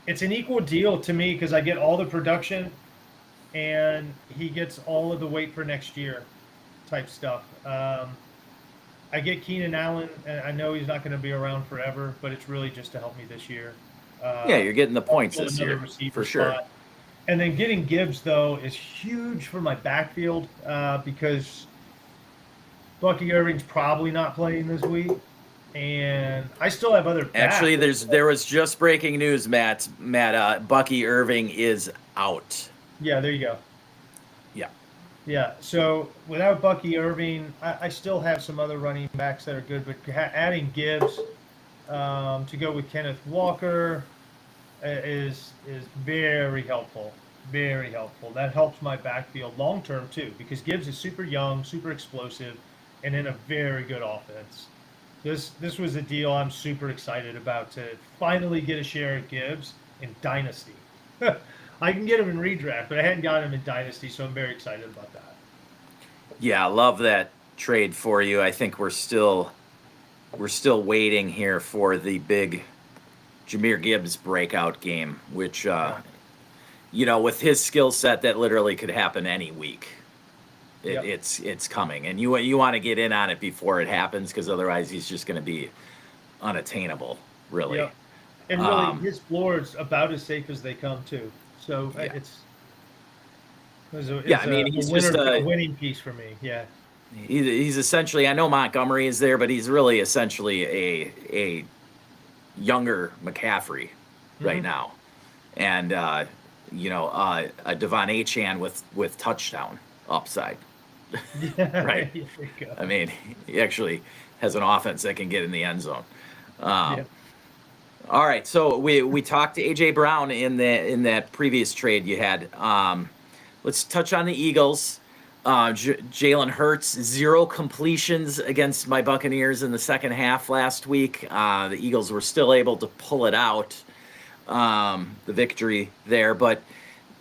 it's an equal deal to me because I get all the production and he gets all of the weight for next year type stuff. I get Keenan Allen, and I know he's not going to be around forever, but it's really just to help me this year. Yeah, you're getting the points Fill this another year receiver for sure. spot. And then getting Gibbs, though, is huge for my backfield because Bucky Irving's probably not playing this week. And I still have other backs. Actually, there was just breaking news, Matt. Bucky Irving is out. Yeah, there you go. Yeah. Yeah, so without Bucky Irving, I still have some other running backs that are good, but adding Gibbs to go with Kenneth Walker is very helpful. Very helpful. That helps my backfield long term too, because Gibbs is super young, super explosive, and in a very good offense. This was a deal I'm super excited about to finally get a share of Gibbs in Dynasty. I can get him in redraft, but I hadn't got him in Dynasty, so I'm very excited about that. Yeah, I love that trade for you. I think we're still waiting here for the big Jahmyr Gibbs breakout game, which Yeah. with his skill set, that literally could happen any week. Yep. It's coming, and you want to get in on it before it happens, because otherwise he's just going to be unattainable, really. Yep. And really, his floor is about as safe as they come too. So Yeah. it's I mean, a he's winner, just a winning piece for me. Yeah. he's essentially, I know Montgomery is there, but he's really essentially a younger McCaffrey right now, and a Devon Achane with touchdown upside. Yeah. Right. There you go. I mean, he actually has an offense that can get in the end zone. Yeah. All right, so we talked to AJ Brown in that previous trade you had. Let's touch on the Eagles. Jalen Hurts, 0 completions against my Buccaneers in the second half last week. The Eagles were still able to pull it out, the victory there. But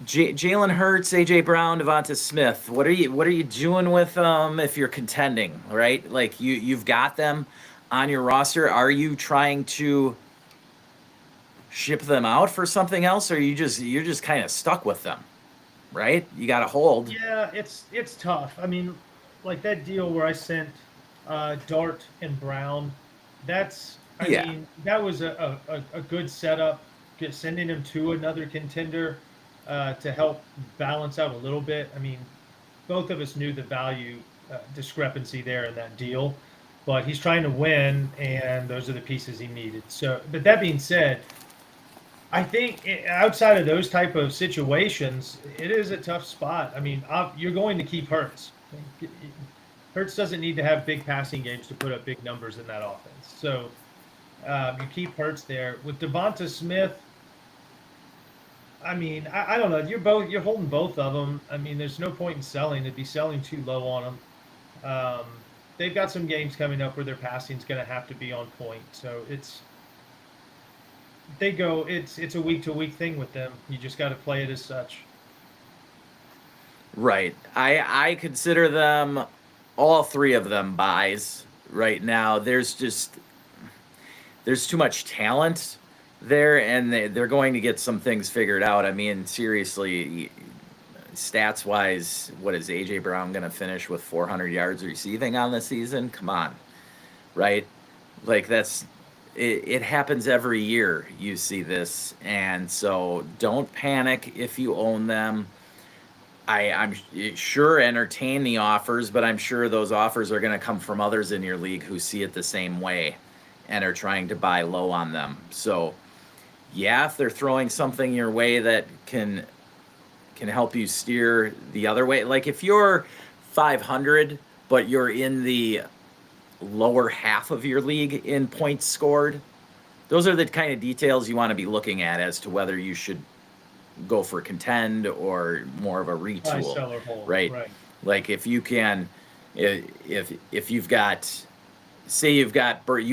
Jalen Hurts, AJ Brown, Devonta Smith, what are you doing with them if you're contending, right? Like you've got them on your roster. Are you trying to ship them out for something else, or you're just kind of stuck with them, right? You got to hold. Yeah, it's tough. I mean, like that deal where I sent Dart and Brown. I Yeah. mean, that was a good setup. Sending him to another contender to help balance out a little bit. I mean, both of us knew the value discrepancy there in that deal, but he's trying to win, and those are the pieces he needed. So, but that being said, I think outside of those type of situations, it is a tough spot. I mean, you're going to keep Hurts. Hurts doesn't need to have big passing games to put up big numbers in that offense. So you keep Hurts there. With Devonta Smith, I mean, I don't know. You're holding both of them. I mean, there's no point in selling. It'd be selling too low on them. They've got some games coming up where their passing's going to have to be on point. So it's a week to week thing with them. You just got to play it as such. Right. I consider them, all 3 of them, buys right now. There's too much talent there, and they're going to get some things figured out. I mean, seriously, stats wise, what is AJ Brown going to finish with 400 yards receiving on the season? Come on, right? Like it happens every year. You see this, and so don't panic if you own them. I'm sure entertain the offers, but I'm sure those offers are going to come from others in your league who see it the same way and are trying to buy low on them. So yeah, if they're throwing something your way that can help you steer the other way, like if you're 500 but you're in the lower half of your league in points scored, those are the kind of details you want to be looking at as to whether you should go for contend or more of a Buy, retool, sell, or hold. right? Like if you can, if you've got, say you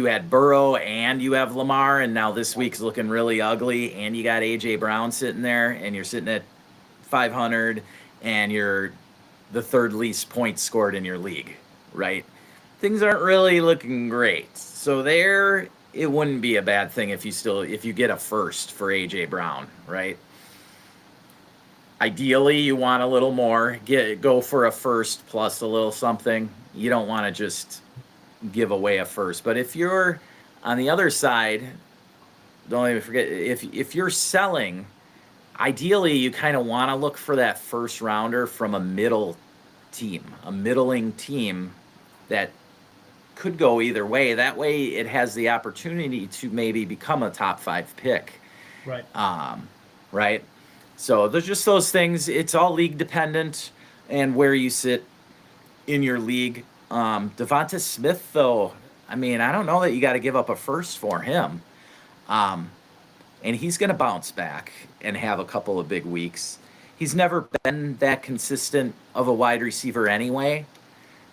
had Burrow and you have Lamar, and now this week's looking really ugly, and you got AJ Brown sitting there, and you're sitting at 500, and you're the 3rd least points scored in your league, right? Things aren't really looking great. So there, it wouldn't be a bad thing if you get a first for AJ Brown, right? Ideally, you want a little more. Go for a first plus a little something. You don't want to just give away a first. But if you're on the other side, don't even forget, if you're selling, ideally you kind of want to look for that first rounder from a middling team that could go either way. That way it has the opportunity to maybe become a top 5 pick. Right. Right. So there's just those things. It's all league dependent and where you sit in your league. Devonta Smith, though, I mean, I don't know that you got to give up a first for him. And he's going to bounce back and have a couple of big weeks. He's never been that consistent of a wide receiver anyway,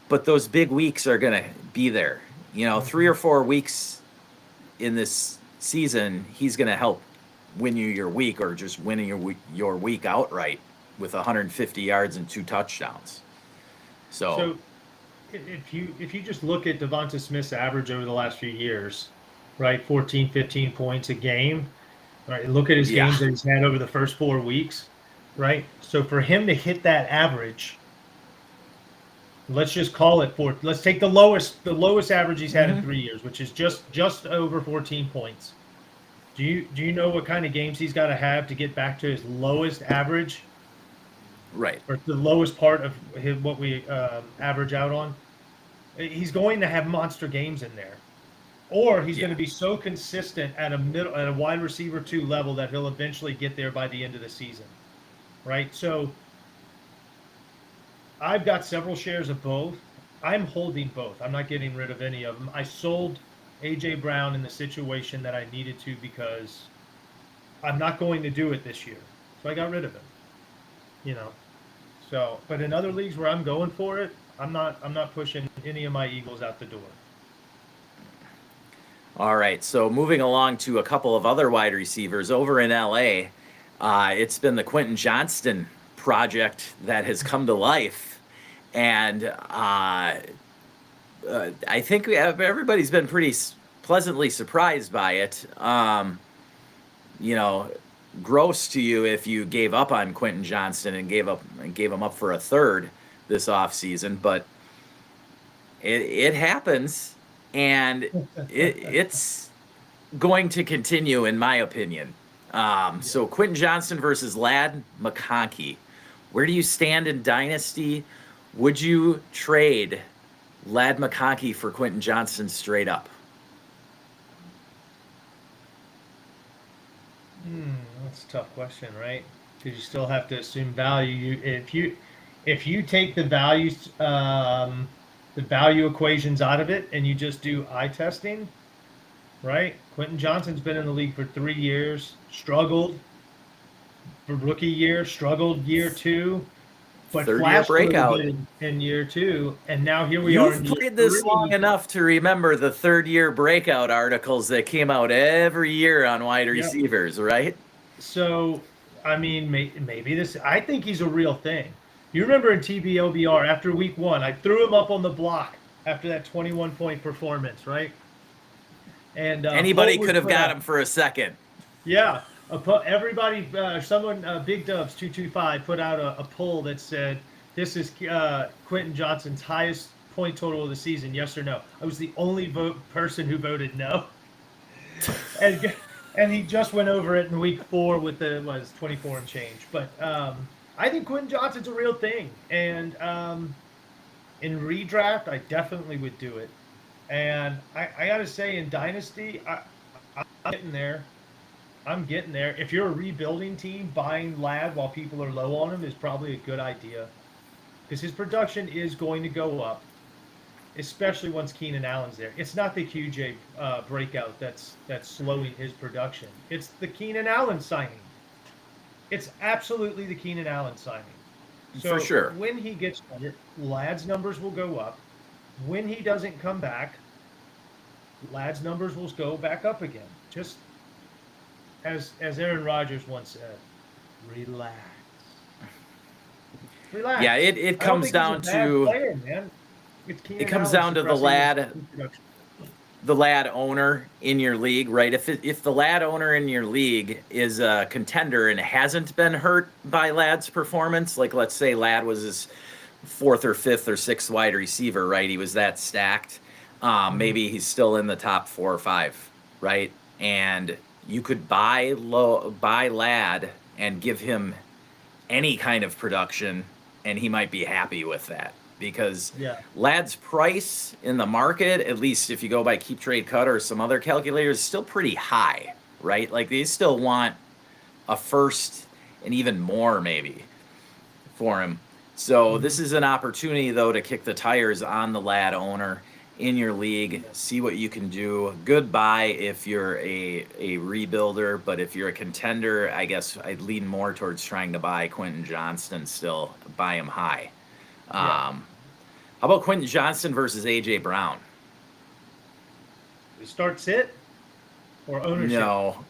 but those big weeks are going to be there. 3 or 4 weeks in this season, he's going to help win you your week, or just winning your week outright with 150 yards and 2 touchdowns. So if you just look at Devonta Smith's average over the last few years, right? 14, 15 points a game, right? Look at his Yeah. games that he's had over the first 4 weeks, right? So for him to hit that average, let's just call it four. Let's take the lowest average he's had in Hmm. 3 years, which is just over 14 points. Do you know what kind of games he's got to have to get back to his lowest average, Right. or the lowest part of what we average out on? He's going to have monster games in there, or he's going Yeah. to be so consistent at a wide receiver 2 level that he'll eventually get there by the end of the season, right? So I've got several shares of both. I'm holding both. I'm not getting rid of any of them. I sold AJ Brown in the situation that I needed to because I'm not going to do it this year. So I got rid of him. You know. So, but in other leagues where I'm going for it, I'm not pushing any of my Eagles out the door. All right. So moving along to a couple of other wide receivers over in LA, it's been the Quentin Johnston project that has come to life, and I think everybody's been pretty pleasantly surprised by it. You know, gross to you if you gave up on Quentin Johnston and gave him up for a third this offseason, but it happens, and it's going to continue, in my opinion. So Quentin Johnston versus Lad McConkey. Where do you stand in Dynasty? Would you trade Lad McConkey for Quentin Johnston straight up? That's a tough question, right? Because you still have to assume value. If you take the value equations out of it, and you just do eye testing, right? Quentin Johnston's been in the league for 3 years, struggled for rookie year, struggled year 2, but Third year flashed a little breakout. bit in year 2, and now here we are You've in year played this long 3. enough to remember the third year breakout articles that came out every year on wide Yep. receivers, right? So, I mean, maybe this. I think he's a real thing. You remember in TBOBR after week 1, I threw him up on the block after that 21-point performance, right? And Anybody could have got him for a second. Yeah, everybody, someone, Big Dubs 225 put out a poll that said this is Quentin Johnston's highest point total of the season. Yes or no? I was the only person who voted no, and and he just went over it in week 4 with the 24 and change. But I think Quentin Johnston's a real thing, and in redraft, I definitely would do it. And I got to say, in Dynasty, I'm getting there. I'm getting there. If you're a rebuilding team, buying Lad while people are low on him is probably a good idea, because his production is going to go up, especially once Keenan Allen's there. It's not the QJ breakout that's slowing his production. It's the Keenan Allen signing. It's absolutely the Keenan Allen signing. So For sure. when he gets better, Lad's numbers will go up. When he doesn't come back, Lad's numbers will go back up again. Just as Aaron Rodgers once said, relax. Relax. Yeah, it I don't comes think down he's a bad to player, man. It's it comes down to the lad owner in your league, right? If the lad owner in your league is a contender and hasn't been hurt by Lad's performance, like let's say Lad was his 4th or 5th or 6th wide receiver, right? He was that stacked. Maybe he's still in the top 4 or 5, right? And you could buy Lad and give him any kind of production, and he might be happy with that, because Yeah. Lad's price in the market, at least if you go by Keep Trade Cut or some other calculators, is still pretty high, right? Like they still want a first and even more maybe for him. So this is an opportunity, though, to kick the tires on the Lad owner in your league. See what you can do. Goodbye if you're a rebuilder, but if you're a contender, I guess I'd lean more towards trying to buy Quentin Johnston still. Buy him high. Yeah. How about Quentin Johnston versus AJ Brown? Start sit or ownership? No.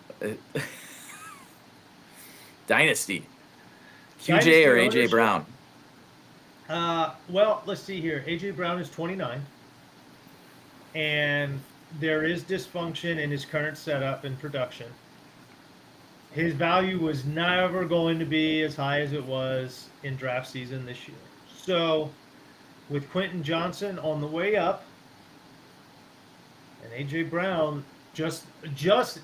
Dynasty. QJ Dynasty or ownership? AJ Brown? Well, let's see here. AJ Brown is 29, and there is dysfunction in his current setup and production. His value was never going to be as high as it was in draft season this year. So, with Quentin Johnson on the way up and A.J. Brown just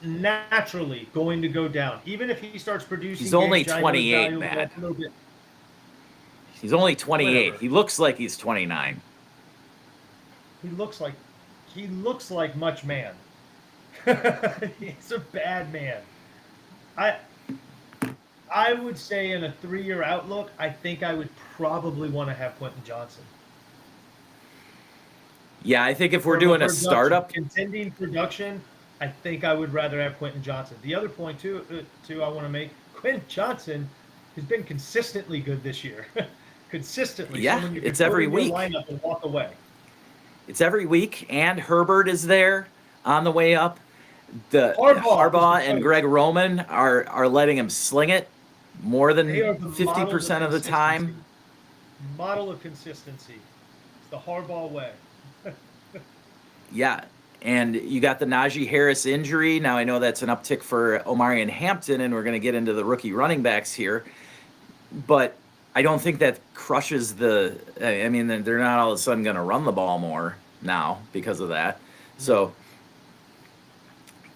naturally going to go down, even if he starts producing. He's only games, 28, Matt. He's only 28. Whatever. He looks like he's 29. He looks like much man. He's a bad man. I would say in a 3-year outlook, I think I would probably want to have Quentin Johnson. Yeah, I think if we're doing a startup contending production, I think I would rather have Quentin Johnson. The other point too I want to make: Quentin Johnson has been consistently good this year. Consistently. Yeah, so it's every week. Lineup and walk away. It's every week, and Herbert is there on the way up. The Harbaugh and Greg Roman are letting him sling it more than 50% of the time. Model of consistency. It's the Harbaugh way. Yeah, and you got the Najee Harris injury. Now I know that's an uptick for Omarion Hampton, and we're going to get into the rookie running backs here. But I don't think that crushes the. I mean, they're not all of a sudden going to run the ball more now because of that. So,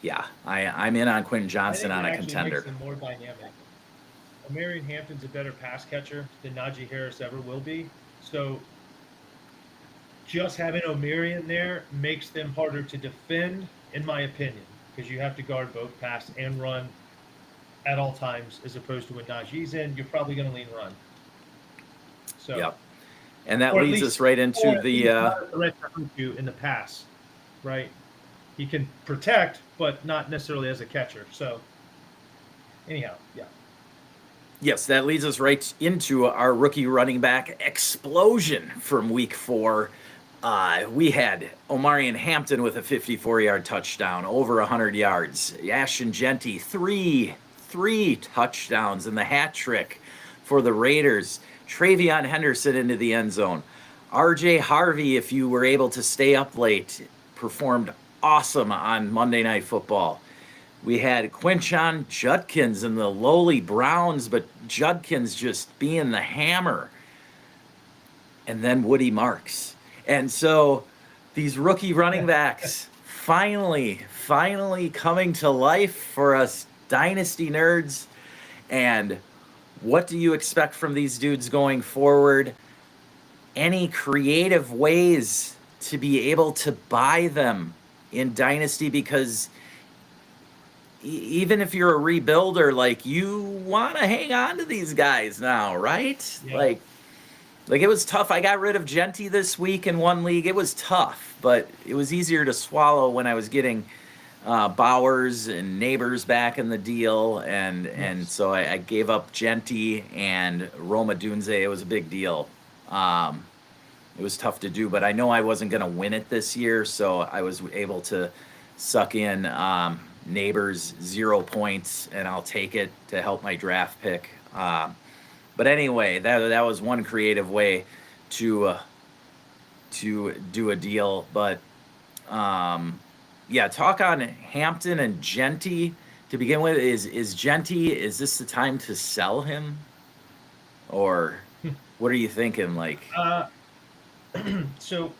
yeah, I'm in on Quentin Johnson on a contender. Makes them more dynamic. Omarion Hampton's a better pass catcher than Najee Harris ever will be. So, just having Omarion there makes them harder to defend, in my opinion, because you have to guard both pass and run at all times, as opposed to when Najee's in, you're probably going to lean run. So, yep. And that leads us right into the threat to hurt you in the pass, right? He can protect, but not necessarily as a catcher. So, anyhow, yeah. Yes, that leads us right into our rookie running back explosion from week 4. We had Omarion Hampton with a 54-yard touchdown, over 100 yards. Ashton Jeanty, three touchdowns in the hat trick for the Raiders. Travion Henderson into the end zone. R.J. Harvey, if you were able to stay up late, performed awesome on Monday Night Football. We had Quinshon Judkins and the lowly Browns, but Judkins just being the hammer. And then Woody Marks. And so these rookie running backs finally coming to life for us dynasty nerds. And what do you expect from these dudes going forward? Any creative ways to be able to buy them in dynasty? Because even if you're a rebuilder, like, you want to hang on to these guys now, right? Yeah. Like it was tough. I got rid of Jeanty this week in one league. It was tough, but it was easier to swallow when I was getting Bowers and Nabers back in the deal, and so I gave up Jeanty and Roma Dunze. It was a big deal. It was tough to do, but I know I wasn't going to win it this year, so I was able to suck in Nabers 0 points, and I'll take it to help my draft pick. But anyway, that was one creative way to do a deal. But yeah, talk on Hampton and Jeanty to begin with. Is Jeanty, is this the time to sell him, or what are you thinking? Like, so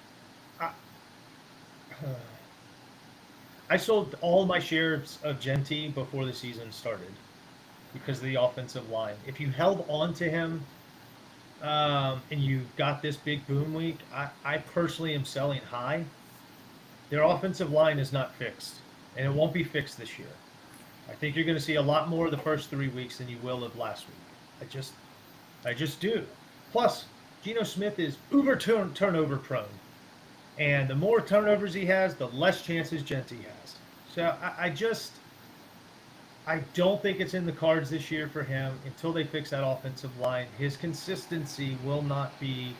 I sold all my shares of Jeanty before the season started because of the offensive line. If you held on to him and you got this big boom week, I personally am selling high. Their offensive line is not fixed, and it won't be fixed this year. I think you're going to see a lot more of the first 3 weeks than you will of last week. I just do. Plus, Geno Smith is uber turnover prone, and the more turnovers he has, the less chances Jeanty has. So I don't think it's in the cards this year for him until they fix that offensive line. His consistency will not be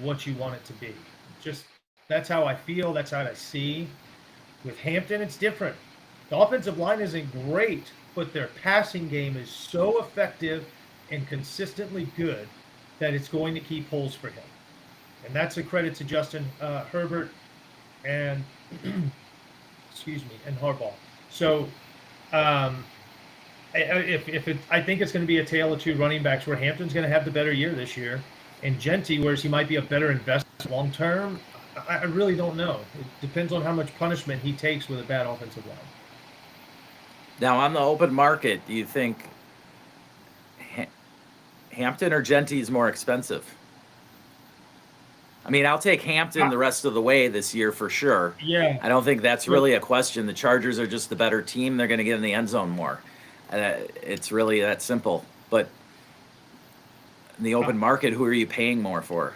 what you want it to be. Just that's how I feel. That's how I see. With Hampton, it's different. The offensive line isn't great, but their passing game is so effective and consistently good that it's going to keep holes for him. And that's a credit to Justin Herbert and excuse me, and Harbaugh. So, um, I think it's going to be a tale of two running backs where Hampton's going to have the better year this year, and Genty, whereas he might be a better investment long term. I really don't know. It depends on how much punishment he takes with a bad offensive line. Now, on the open market, do you think Hampton or Genty is more expensive? I mean, I'll take Hampton the rest of the way this year for sure. Yeah. I don't think that's really a question. The Chargers are just the better team. They're going to get in the end zone more. It's really that simple. But in the open market, who are you paying more for?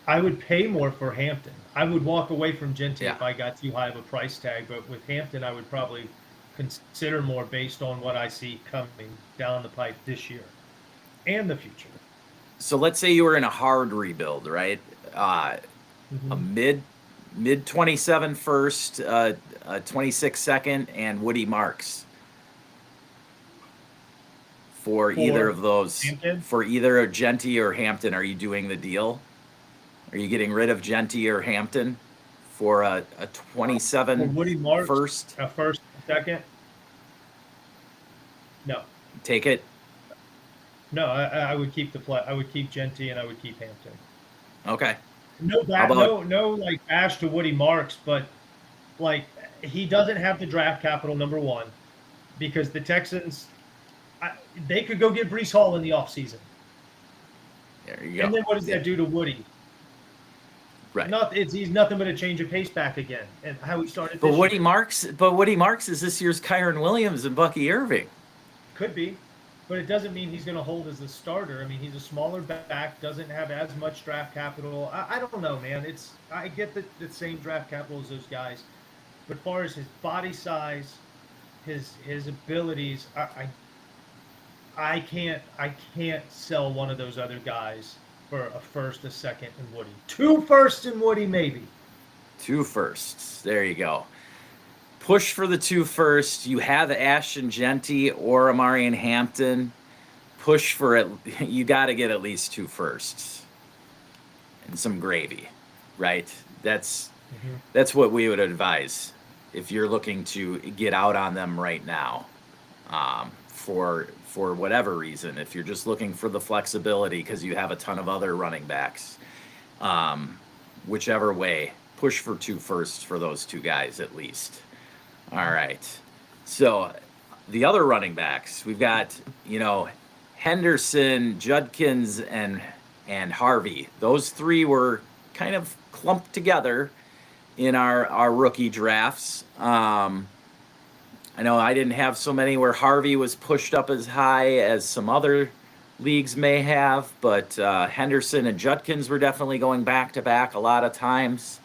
I would pay more for Hampton. I would walk away from Genty Yeah. if I got too high of a price tag, but with Hampton, I would probably consider more based on what I see coming down the pipe this year and the future. So let's say you were in a hard rebuild, right? A mid 27 first, a 26 second, and Woody Marks for either of those. Hampton? For either Genty or Hampton, are you doing the deal? Are you getting rid of Genty or Hampton for a 27 For Woody Marks, first? a first, second? No. Take it. No, I would keep the play. I would keep Genty and I would keep Hampton. Okay. No like bash to Woody Marks, but like he doesn't have the draft capital, number one, because the Texans, they could go get Breece Hall in the offseason. There you go. And then what does that do to Woody? Right. He's nothing but a change of pace back again, and how he started. But Woody Marks is this year's Kyron Williams and Bucky Irving. Could be, but it doesn't mean he's going to hold as the starter. I mean, he's a smaller back, doesn't have as much draft capital. I don't know, man. I get the same draft capital as those guys, but as far as his body size, his abilities, I can't sell one of those other guys for a first, a second, and Woody. 2 firsts and Woody, maybe. 2 firsts. There you go. Push for the 2 firsts. You have Ashton Genty or Amarian Hampton. Push for it. You got to get at least 2 firsts and some gravy, right? That's what we would advise if you're looking to get out on them right now. For whatever reason, if you're just looking for the flexibility because you have a ton of other running backs, whichever way, push for 2 firsts for those 2 guys at least. All right. So the other running backs, we've got, Henderson, Judkins, and Harvey. Those 3 were kind of clumped together in our rookie drafts. I know I didn't have so many where Harvey was pushed up as high as some other leagues may have, but Henderson and Judkins were definitely going back to back a lot of times.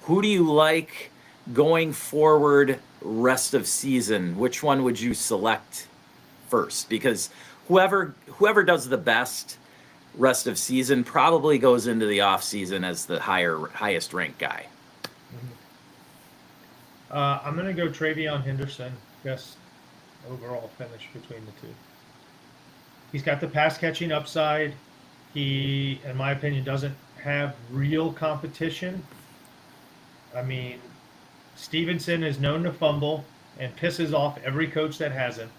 Who do you like going forward rest of season? Which one would you select first? Because whoever does the best rest of season probably goes into the off season as the highest ranked guy. I'm going to go Travion Henderson. Best overall finish between the 2. He's got the pass catching upside. He, in my opinion, doesn't have real competition. I mean, Stevenson is known to fumble and pisses off every coach that has him.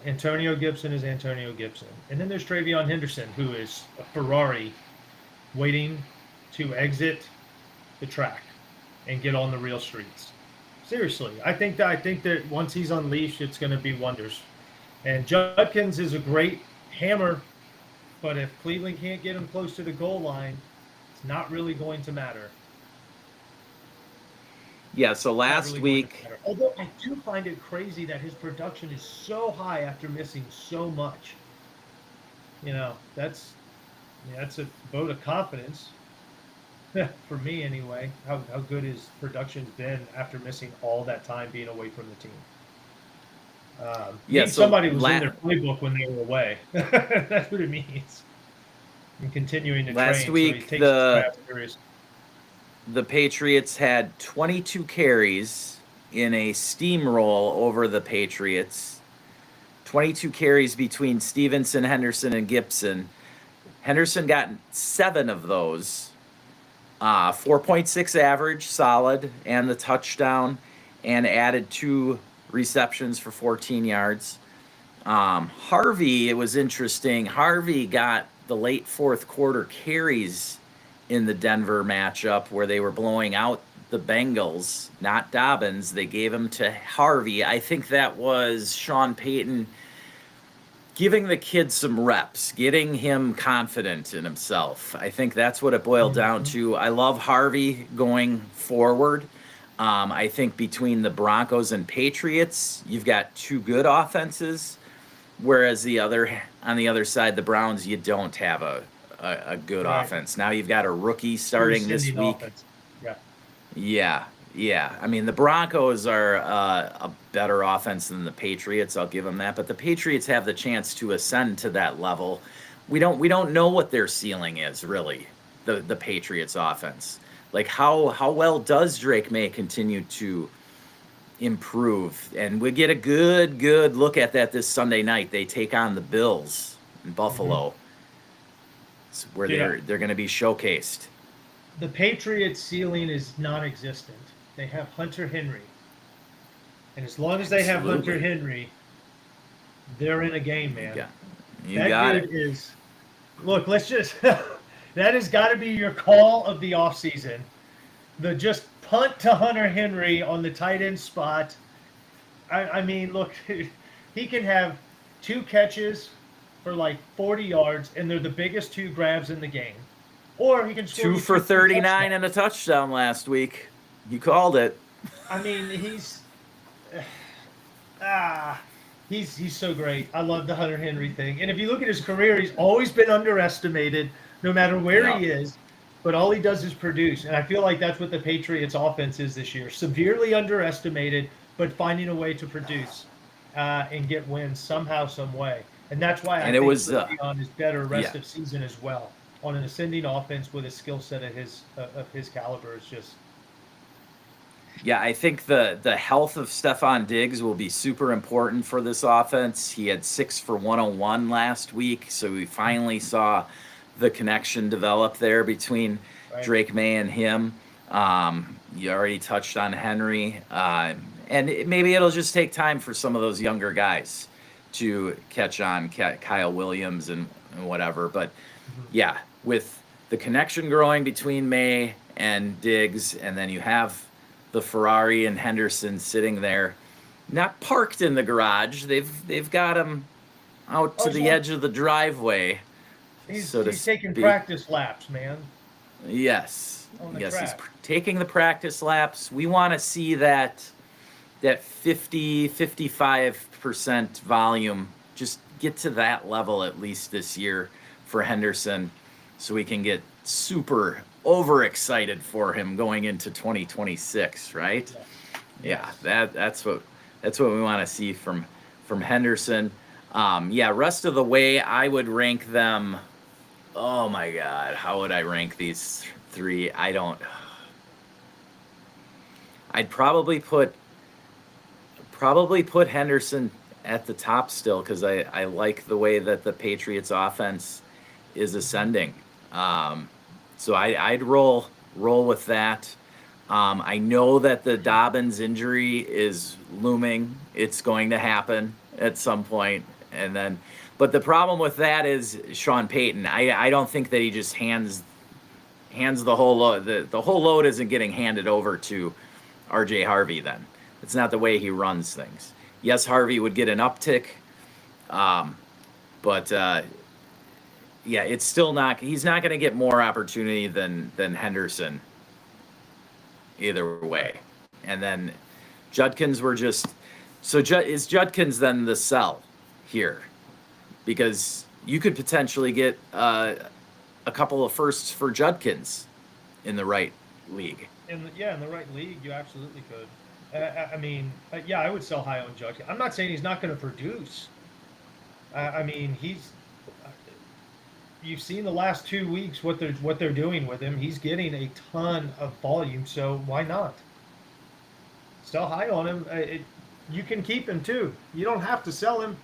Antonio Gibson is Antonio Gibson. And then there's Travion Henderson, who is a Ferrari waiting to exit the track and get on the real streets. Seriously, I think that once he's unleashed, it's going to be wonders. And Judkins is a great hammer, but if Cleveland can't get him close to the goal line, it's not really going to matter. Yeah, so last week... Although I do find it crazy that his production is so high after missing so much. That's a vote of confidence. For me, anyway, how good his production's been after missing all that time being away from the team. Somebody was in their playbook when they were away. That's what it means. And continuing to train. Last week, the Patriots had 22 carries in a steamroll over the Patriots. 22 carries between Stevenson, Henderson, and Gibson. Henderson got 7 of those. 4.6 average, solid, and the touchdown, and added 2 receptions for 14 yards. Harvey, it was interesting. Harvey got the late fourth quarter carries in the Denver matchup where they were blowing out the Bengals, not Dobbins. They gave him to Harvey. I think that was Sean Payton giving the kid some reps, getting him confident in himself. I think that's what it boiled down to. I love Harvey going forward. I think between the Broncos and Patriots, you've got 2 good offenses, whereas on the other side, the Browns, you don't have a good offense. Now you've got a rookie starting this week. Yeah. Yeah. I mean, the Broncos are a better offense than the Patriots. I'll give them that. But the Patriots have the chance to ascend to that level. We don't know what their ceiling is, really, the Patriots offense. Like, how well does Drake May continue to improve? And we get a good look at that this Sunday night. They take on the Bills in Buffalo, where they're going to be showcased. The Patriots' ceiling is non-existent. They have Hunter Henry. And as long as they have Hunter Henry, they're in a game, man. You got it. Look, let's just that has got to be your call of the offseason. Just punt to Hunter Henry on the tight end spot. I mean, look, he can have 2 catches for like 40 yards, and they're the biggest 2 grabs in the game. Or he can score 2 for 39 and a touchdown last week. You called it. I mean, he's so great. I love the Hunter Henry thing. And if you look at his career, he's always been underestimated, no matter where he is. But all he does is produce. And I feel like that's what the Patriots' offense is this year. Severely underestimated, but finding a way to produce and get wins somehow, some way. And that's why I think Le'Veon is better rest of season as well. On an ascending offense with a skill set of his caliber is just. Yeah, I think the health of Stephon Diggs will be super important for this offense. He had 6 for 101 last week, so we finally saw the connection develop there between Drake May and him. You already touched on Henry, and maybe it'll just take time for some of those younger guys to catch on, Kyle Williams and whatever. But yeah, with the connection growing between May and Diggs, and then you have the Ferrari and Henderson sitting there, not parked in the garage. They've got him out to the edge of the driveway. He's taking practice laps, man. Yes, he's taking the practice laps. We want to see that 55% volume. Just get to that level at least this year for Henderson, so we can get super overexcited for him going into 2026, right? Yeah, that's what we want to see from Henderson. Rest of the way, I would rank them. Oh my God, how would I rank these 3? I'd probably put Henderson at the top still, because I like the way that the Patriots offense is ascending. So I'd roll with that. I know that the Dobbins injury is looming. It's going to happen at some point, but the problem with that is Sean Payton. I don't think that he just hands the whole load. The whole load isn't getting handed over to R.J. Harvey then. It's not the way he runs things. Yes, Harvey would get an uptick, but it's still not. He's not going to get more opportunity than Henderson. Either way, and then Judkins were just so. Is Judkins then the sell here? Because you could potentially get a couple of firsts for Judkins in the right league. In the right league, you absolutely could. I would sell high on Judkins. I'm not saying he's not going to produce. You've seen the last 2 weeks what they're doing with him. He's getting a ton of volume, so why not? Sell high on him. You can keep him too. You don't have to sell him.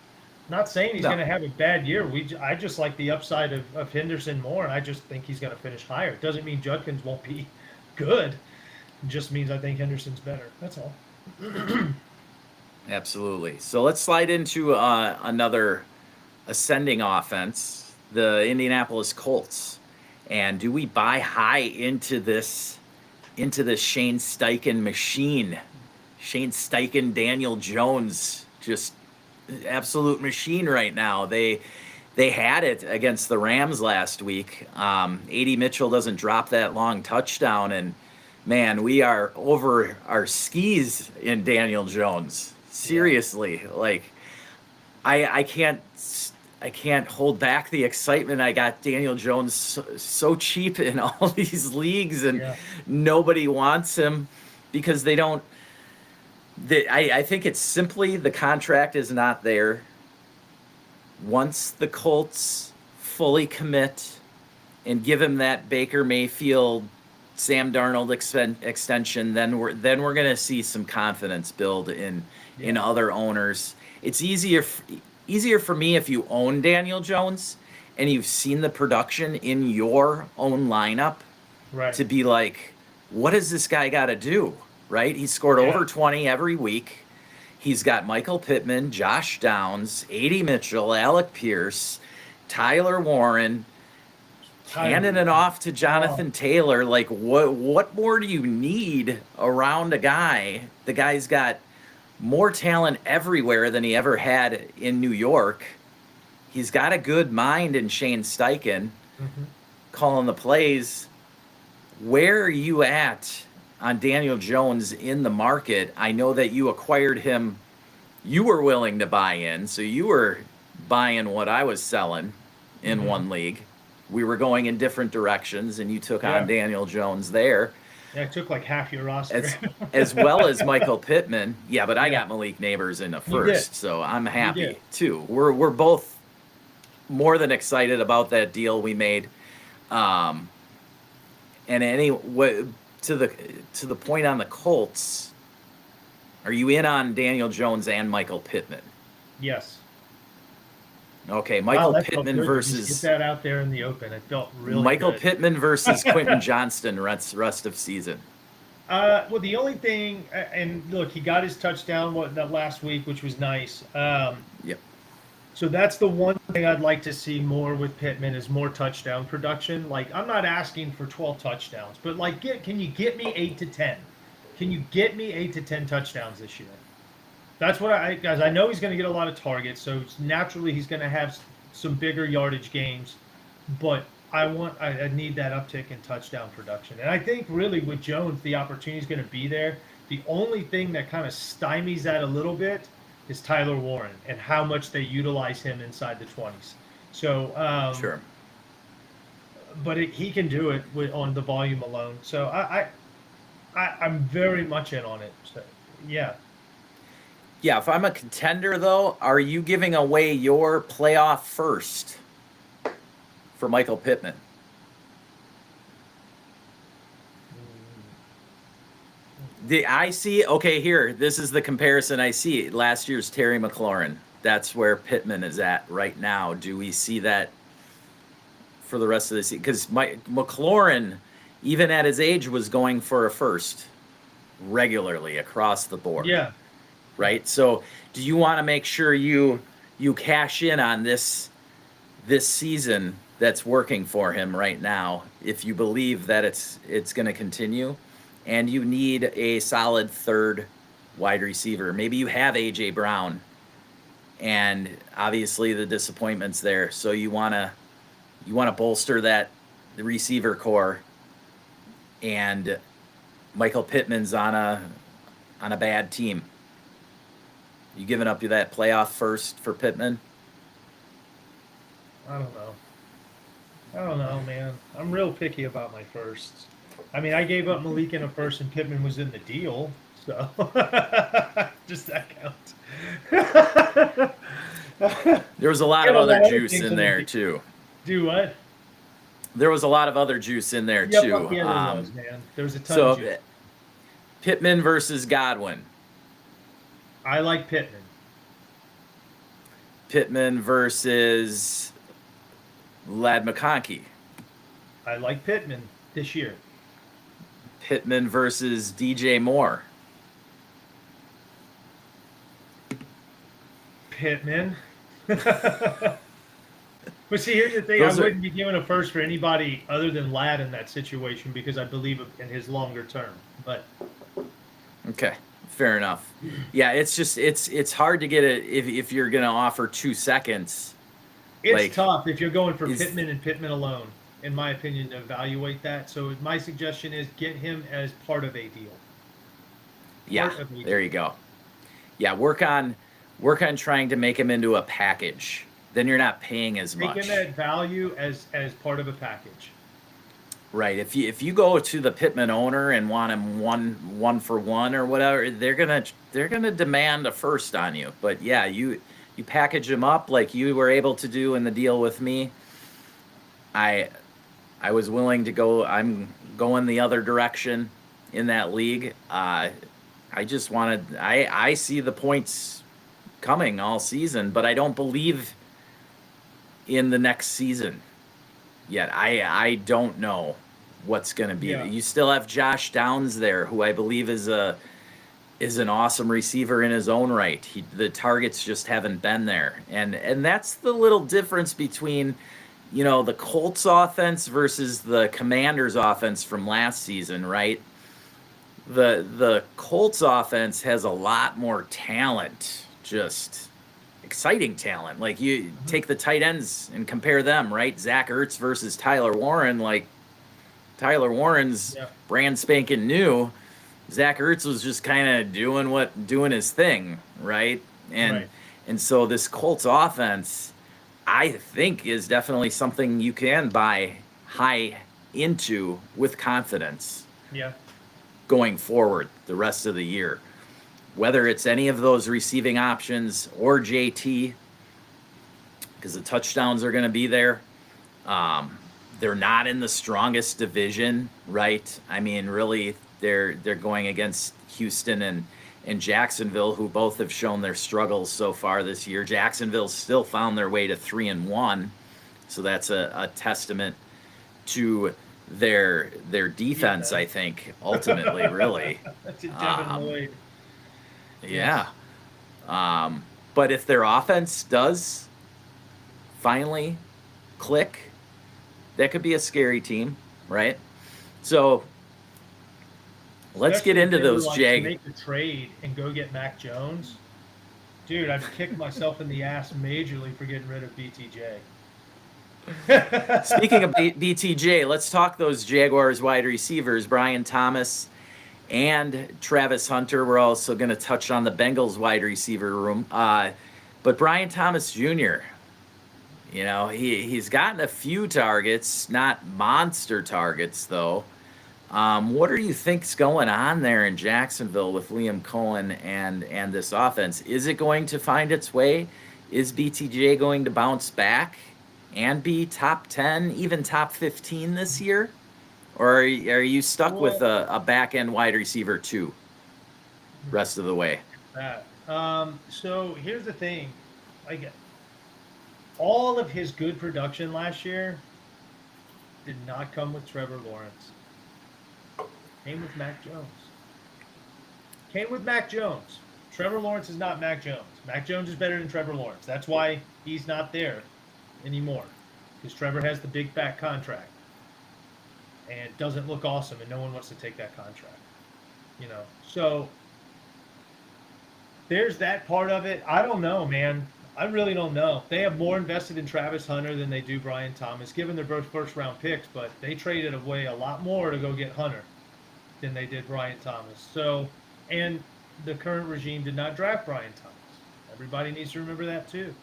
Not saying he's No. going to have a bad year. I just like the upside of Henderson more, and I just think he's going to finish higher. It doesn't mean Judkins won't be good. It just means I think Henderson's better. That's all. Absolutely. So let's slide into another ascending offense, the Indianapolis Colts. And do we buy high into this Shane Steichen machine? Shane Steichen, Daniel Jones, just absolute machine right now. They had it against the Rams last week. A.D. Mitchell doesn't drop that long touchdown, and man, we are over our skis in Daniel Jones. Seriously, like I can't hold back the excitement. I got Daniel Jones so cheap in all these leagues, and nobody wants him because they don't. I think it's simply the contract is not there. Once the Colts fully commit and give him that Baker Mayfield, Sam Darnold extension, then we're going to see some confidence build in other owners. It's easier for me if you own Daniel Jones and you've seen the production in your own lineup, right, to be like, what does this guy got to do? Right? He scored over 20 every week. He's got Michael Pittman, Josh Downs, A.D. Mitchell, Alec Pierce, Tyler Warren, handing it off to Jonathan Taylor. Like, what more do you need around a guy? The guy's got more talent everywhere than he ever had in New York. He's got a good mind in Shane Steichen, calling the plays. Where are you at on Daniel Jones in the market? I know that you acquired him. You were willing to buy in, so you were buying what I was selling in one league. We were going in different directions, and you took on Daniel Jones there. Yeah, it took like half your roster. As well as Michael Pittman. Yeah, but I got Malik Nabers in the first, so I'm happy too. We're both more than excited about that deal we made. And anyway, to the point on the Colts, are you in on Daniel Jones and Michael Pittman? Yes. Okay, Michael Pittman versus. Just get that out there in the open. It felt really Michael good. Pittman versus Quentin Johnston rest of season. Well, the only thing, and look, he got his touchdown that last week, which was nice. Yep. So that's the one thing I'd like to see more with Pittman is more touchdown production. Like, I'm not asking for 12 touchdowns, but like, can you get me 8 to 10? Can you get me 8 to 10 touchdowns this year? That's what guys, I know he's going to get a lot of targets, so naturally he's going to have some bigger yardage games, but I need that uptick in touchdown production. And I think really with Jones, the opportunity is going to be there. The only thing that kind of stymies that a little bit is Tyler Warren and how much they utilize him inside the 20s. So, sure. But he can do it on the volume alone. So I'm very much in on it. So, yeah. Yeah, if I'm a contender, though, are you giving away your playoff first for Michael Pittman? I see. Okay, here. This is the comparison I see. Last year's Terry McLaurin. That's where Pittman is at right now. Do we see that for the rest of the season? Because McLaurin, even at his age, was going for a first regularly across the board. Yeah. Right? So do you want to make sure you cash in on this season that's working for him right now, if you believe that it's going to continue, and you need a solid third wide receiver? Maybe you have A.J. Brown, and obviously the disappointment's there, so you want to bolster the receiver core, and Michael Pittman's on a bad team. You giving up that playoff first for Pittman? I don't know, man. I'm real picky about my firsts. I mean, I gave up Malik in a first, and Pittman was in the deal, so just that counts. There was a lot of other juice in there too. Do what? There was a lot of other juice in there too. Yeah, there was, man. There was a ton of juice. Pittman versus Godwin. I like Pittman. Pittman versus Ladd McConkey. I like Pittman this year. Pittman versus DJ Moore. Pittman. But see, here's the thing. Those I are- wouldn't be giving a first for anybody other than Ladd in that situation because I believe in his longer term. But Okay, fair enough. Yeah, it's just it's hard to get it if you're gonna offer 2 seconds. it's Like, tough if you're going for is- Pittman and Pittman alone, in my opinion, to evaluate that. So my suggestion is get him as part of a deal. Yeah, Part of a there you go. Yeah, work on trying to make him into a package. Then you're not paying as Take much. him at value as part of a package. Right. If you go to the Pittman owner and want him one for one or whatever, they're gonna demand a first on you. But yeah, you package him up like you were able to do in the deal with me. I was willing to go. I'm going the other direction in that league. I just wanted. I see the points coming all season, but I don't believe in the next season yet. I don't know what's going to be. Yeah. You still have Josh Downs there, who I believe is an awesome receiver in his own right. The targets just haven't been there, and that's the little difference between, the Colts offense versus the Commanders offense from last season, right? The Colts offense has a lot more talent, just exciting talent. Like, you take the tight ends and compare them, right? Zach Ertz versus Tyler Warren. Like, Tyler Warren's brand spanking new. Zach Ertz was just kind of doing his thing, right? And so this Colts offense, I think, is definitely something you can buy high into with confidence. Yeah. Going forward the rest of the year, whether it's any of those receiving options or JT, because the touchdowns are going to be there. They're not in the strongest division, right? I mean, really, they're going against Houston and Jacksonville, who both have shown their struggles so far this year. Jacksonville still found their way to 3-1, so that's a testament to their defense, I think, ultimately, really. That's a Devin Lloyd. Yeah. But if their offense does finally click, that could be a scary team, right? So let's Especially get into if they were, those to make the trade and go get Mac Jones. Dude, I'd kick myself in the ass majorly for getting rid of BTJ. Speaking of BTJ, let's talk those Jaguars wide receivers, Brian Thomas and Travis Hunter. We're also going to touch on the Bengals wide receiver room. But Brian Thomas Jr., he's gotten a few targets, not monster targets, though. What do you think's going on there in Jacksonville with Liam Cohen and this offense? Is it going to find its way? Is BTJ going to bounce back and be top 10, even top 15 this year? Or are you stuck with a back-end wide receiver too, rest of the way? So here's the thing. All of his good production last year did not come with Trevor Lawrence. Came with Mac Jones. Trevor Lawrence is not Mac Jones. Mac Jones is better than Trevor Lawrence. That's why he's not there anymore, because Trevor has the big fat contract and doesn't look awesome, and no one wants to take that contract. So there's that part of it. I don't know, man. I really don't know. They have more invested in Travis Hunter than they do Brian Thomas, given they're both first-round picks, but they traded away a lot more to go get Hunter than they did Brian Thomas. So, and the current regime did not draft Brian Thomas. Everybody needs to remember that too.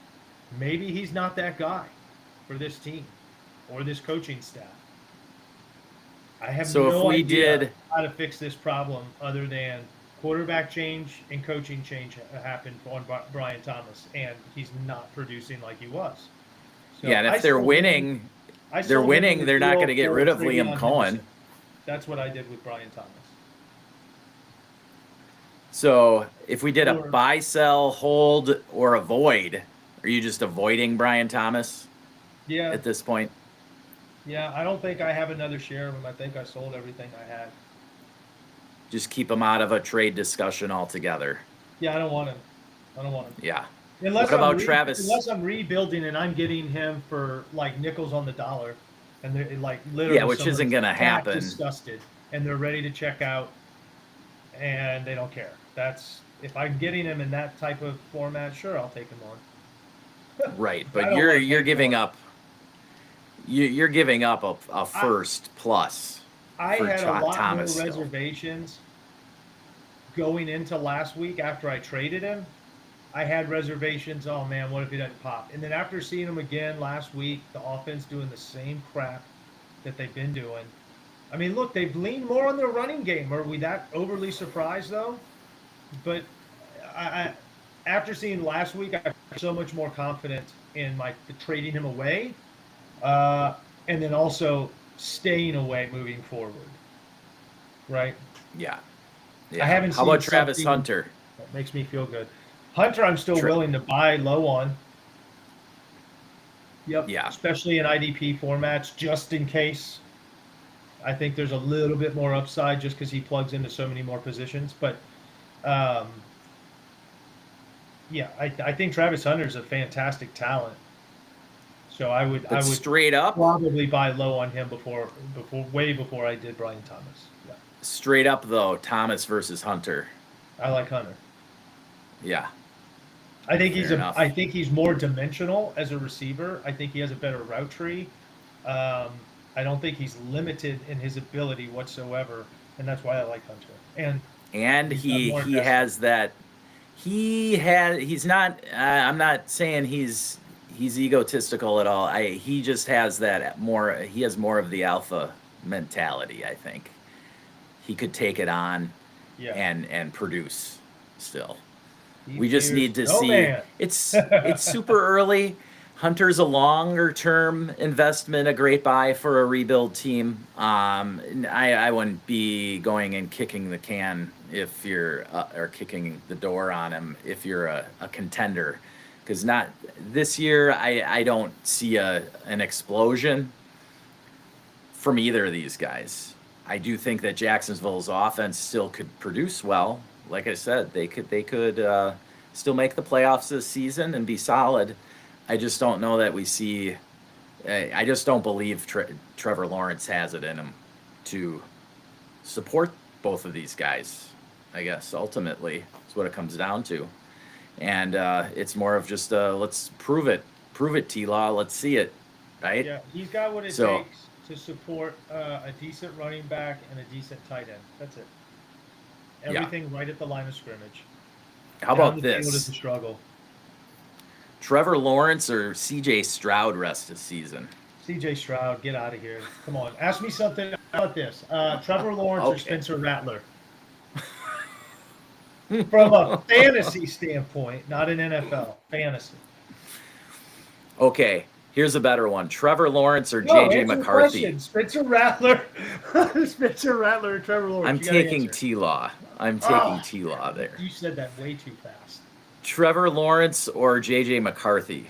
Maybe he's not that guy for this team or this coaching staff. I have no idea how to fix this problem other than quarterback change and coaching change happened on Brian Thomas, and he's not producing like he was. So yeah, and if they're winning, they're not going to get rid of Liam Cohen. That's what I did with Brian Thomas. So if we did a buy, sell, hold, or avoid Are you just avoiding Brian Thomas Yeah, at this point? yeah. I don't think I have another share of him. I think I sold everything I had. Just keep him out of a trade discussion altogether. Yeah, I don't want him. I don't want him. Yeah. Unless What about Travis? unless I'm rebuilding and I'm getting him for like nickels on the dollar, and they're like Yeah, literally which isn't someone's going to that happen. disgusted and they're ready to check out and they don't care. That's if I'm getting him in that type of format, sure, I'll take him on. Right, I but don't you're want you're him giving on. up you're giving up a I first plus I for had a lot more Thomas still. reservations going into last week after I traded him. I had reservations. Oh man, what if he doesn't pop? And then after seeing him again last week, the offense doing the same crap that they've been doing. I mean, look, they've leaned more on their running game. Are we that overly surprised though? But I after seeing last week, I'm so much more confident in my trading him away, and then also staying away moving forward. Right? Yeah. I Yeah. haven't How seen about Travis something Hunter? that makes me feel good. Hunter, I'm still Tra- willing to buy low on. Yep, Yeah. especially in IDP formats, just in case. I think there's a little bit more upside just because he plugs into so many more positions. But um, yeah, I think Travis Hunter is a fantastic talent. So I But would straight up, probably buy low on him way before I did Brian Thomas. Yeah, straight up though, Thomas versus Hunter. I like Hunter. Yeah. I Fair enough. I think he's more dimensional as a receiver. I think he has a better route tree. Um, I don't think he's limited in his ability whatsoever, and that's why I like Hunter. And he's got more He investment. has that. He's not. I'm not saying he's egotistical at all. He just has that more. He has more of the alpha mentality. I think he could take it on Yeah, and produce still. he We just fears need to no see. man. It's super early. Hunter's a longer term investment, a great buy for a rebuild team. I wouldn't be going and kicking the can if you're or kicking the door on him if you're a contender, because not this year. I don't see an explosion from either of these guys. I do think that Jacksonville's offense still could produce well. Like I said, they could still make the playoffs this season and be solid. I just don't know that we see. I just don't believe Trevor Lawrence has it in him to support both of these guys. I guess ultimately is what it comes down to, and it's more of just let's prove it, T-Law. Let's see it, right? Yeah, he's got what it So takes to support a decent running back and a decent tight end. That's it. yeah. Everything right at the line of scrimmage. How Down about the field is this? a struggle. Trevor Lawrence or C.J. Stroud rest of season? CJ Stroud, get out of here. Come on. Ask me something about this. Trevor Lawrence or Okay. Spencer Rattler? From a fantasy standpoint, not an NFL. Fantasy. Okay, here's a better one. Trevor Lawrence or No, J.J. answer the McCarthy? question. Spencer Rattler. Spencer Rattler or Trevor Lawrence? I'm You gotta taking answer. T-Law. I'm taking Ah, T-Law there. you said that way too fast. Trevor Lawrence or J.J. McCarthy?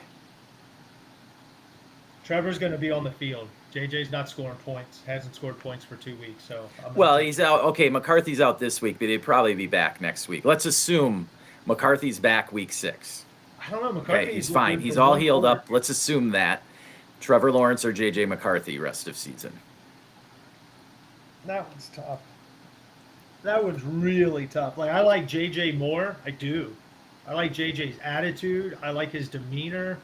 Trevor's going to be on the field. JJ's not scoring points. Hasn't scored points for 2 weeks. So I'm Well, gonna take he's out. Okay, McCarthy's out this week, but he'd probably be back next week. Let's assume McCarthy's back week 6. I don't know. McCarthy. Okay, he's fine. He's all healed up. Let's assume that. Trevor Lawrence or J.J. McCarthy rest of season? That one's tough. That one's really tough. Like I like JJ more. I do. I like JJ's attitude. I like his demeanor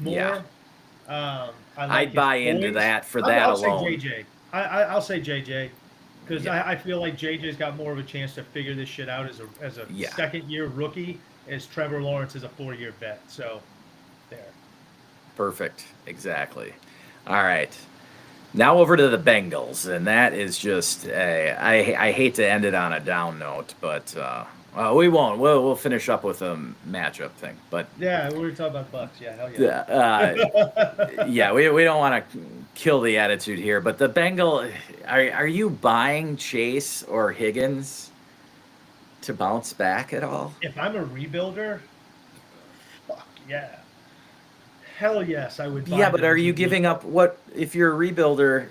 more. Yeah. I like I'd his buy into voice. that for that I'll alone. say JJ. I'll say JJ because Yeah. I feel like JJ's got more of a chance to figure this shit out as a Yeah. second year rookie as Trevor Lawrence is a 4-year vet. So there. Perfect. Exactly. All right. Now over to the Bengals, and that is just I hate to end it on a down note, but we won't. We'll finish up with a matchup thing, but Yeah, we were talking about Bucks. Yeah, hell yeah. yeah, we don't want to kill the attitude here, but the Bengal are you buying Chase or Higgins to bounce back at all? If I'm a rebuilder, fuck yeah. Hell yes, I would buy Yeah, but them are as a you rebuild. giving up what if you're a rebuilder?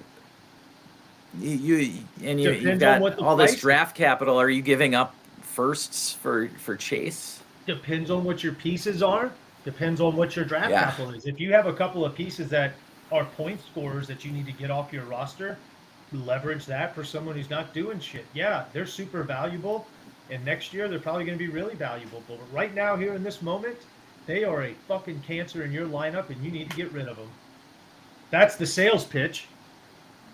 You've Depends on got what the all this price is. draft capital. Are you giving up firsts for Chase? Depends on what your pieces are. Depends on what your draft Yeah, capital is. If you have a couple of pieces that are point scorers that you need to get off your roster, leverage that for someone who's not doing shit. Yeah, they're super valuable, and next year they're probably going to be really valuable. But right now, here in this moment, they are a fucking cancer in your lineup, and you need to get rid of them. That's the sales pitch,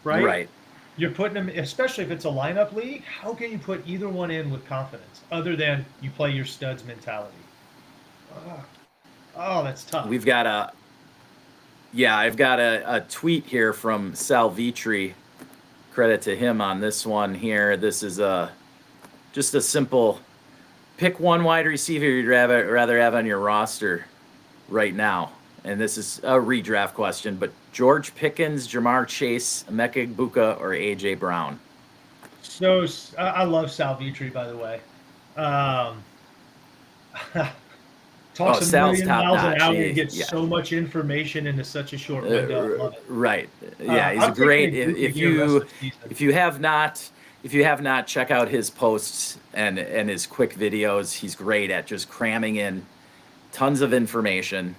right? right. You're putting them, especially if it's a lineup league. How can you put either one in with confidence, other than you play your studs mentality? Ah, oh, that's tough. We've got a Yeah, I've got a tweet here from Sal Vitri. Credit to him on this one here. This is just a simple pick one wide receiver you'd rather have on your roster right now. And this is a redraft question, but George Pickens, Jamar Chase, Emeka Egbuka, or AJ Brown? So I love Sal Vitri, by the way. Um, Oh, talks a Sal's million top miles an notch. hour and gets Yeah. so much information into such a short window. I love it. Right. Yeah, he's I'm a great. taking Egbuka here rest of season. If you have not, check out his posts and his quick videos. He's great at just cramming in tons of information.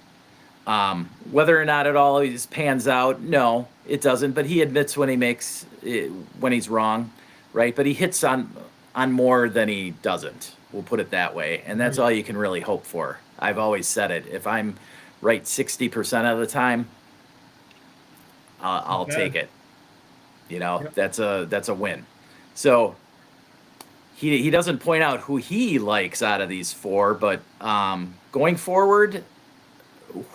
Whether or not it always pans out, no, it doesn't. But he admits when when he's wrong, right? But he hits on more than he doesn't. We'll put it that way, and that's all you can really hope for. I've always said it. If I'm right 60% of the time, I'll Okay. take it. Yep. That's a win. So he doesn't point out who he likes out of these four, but going forward,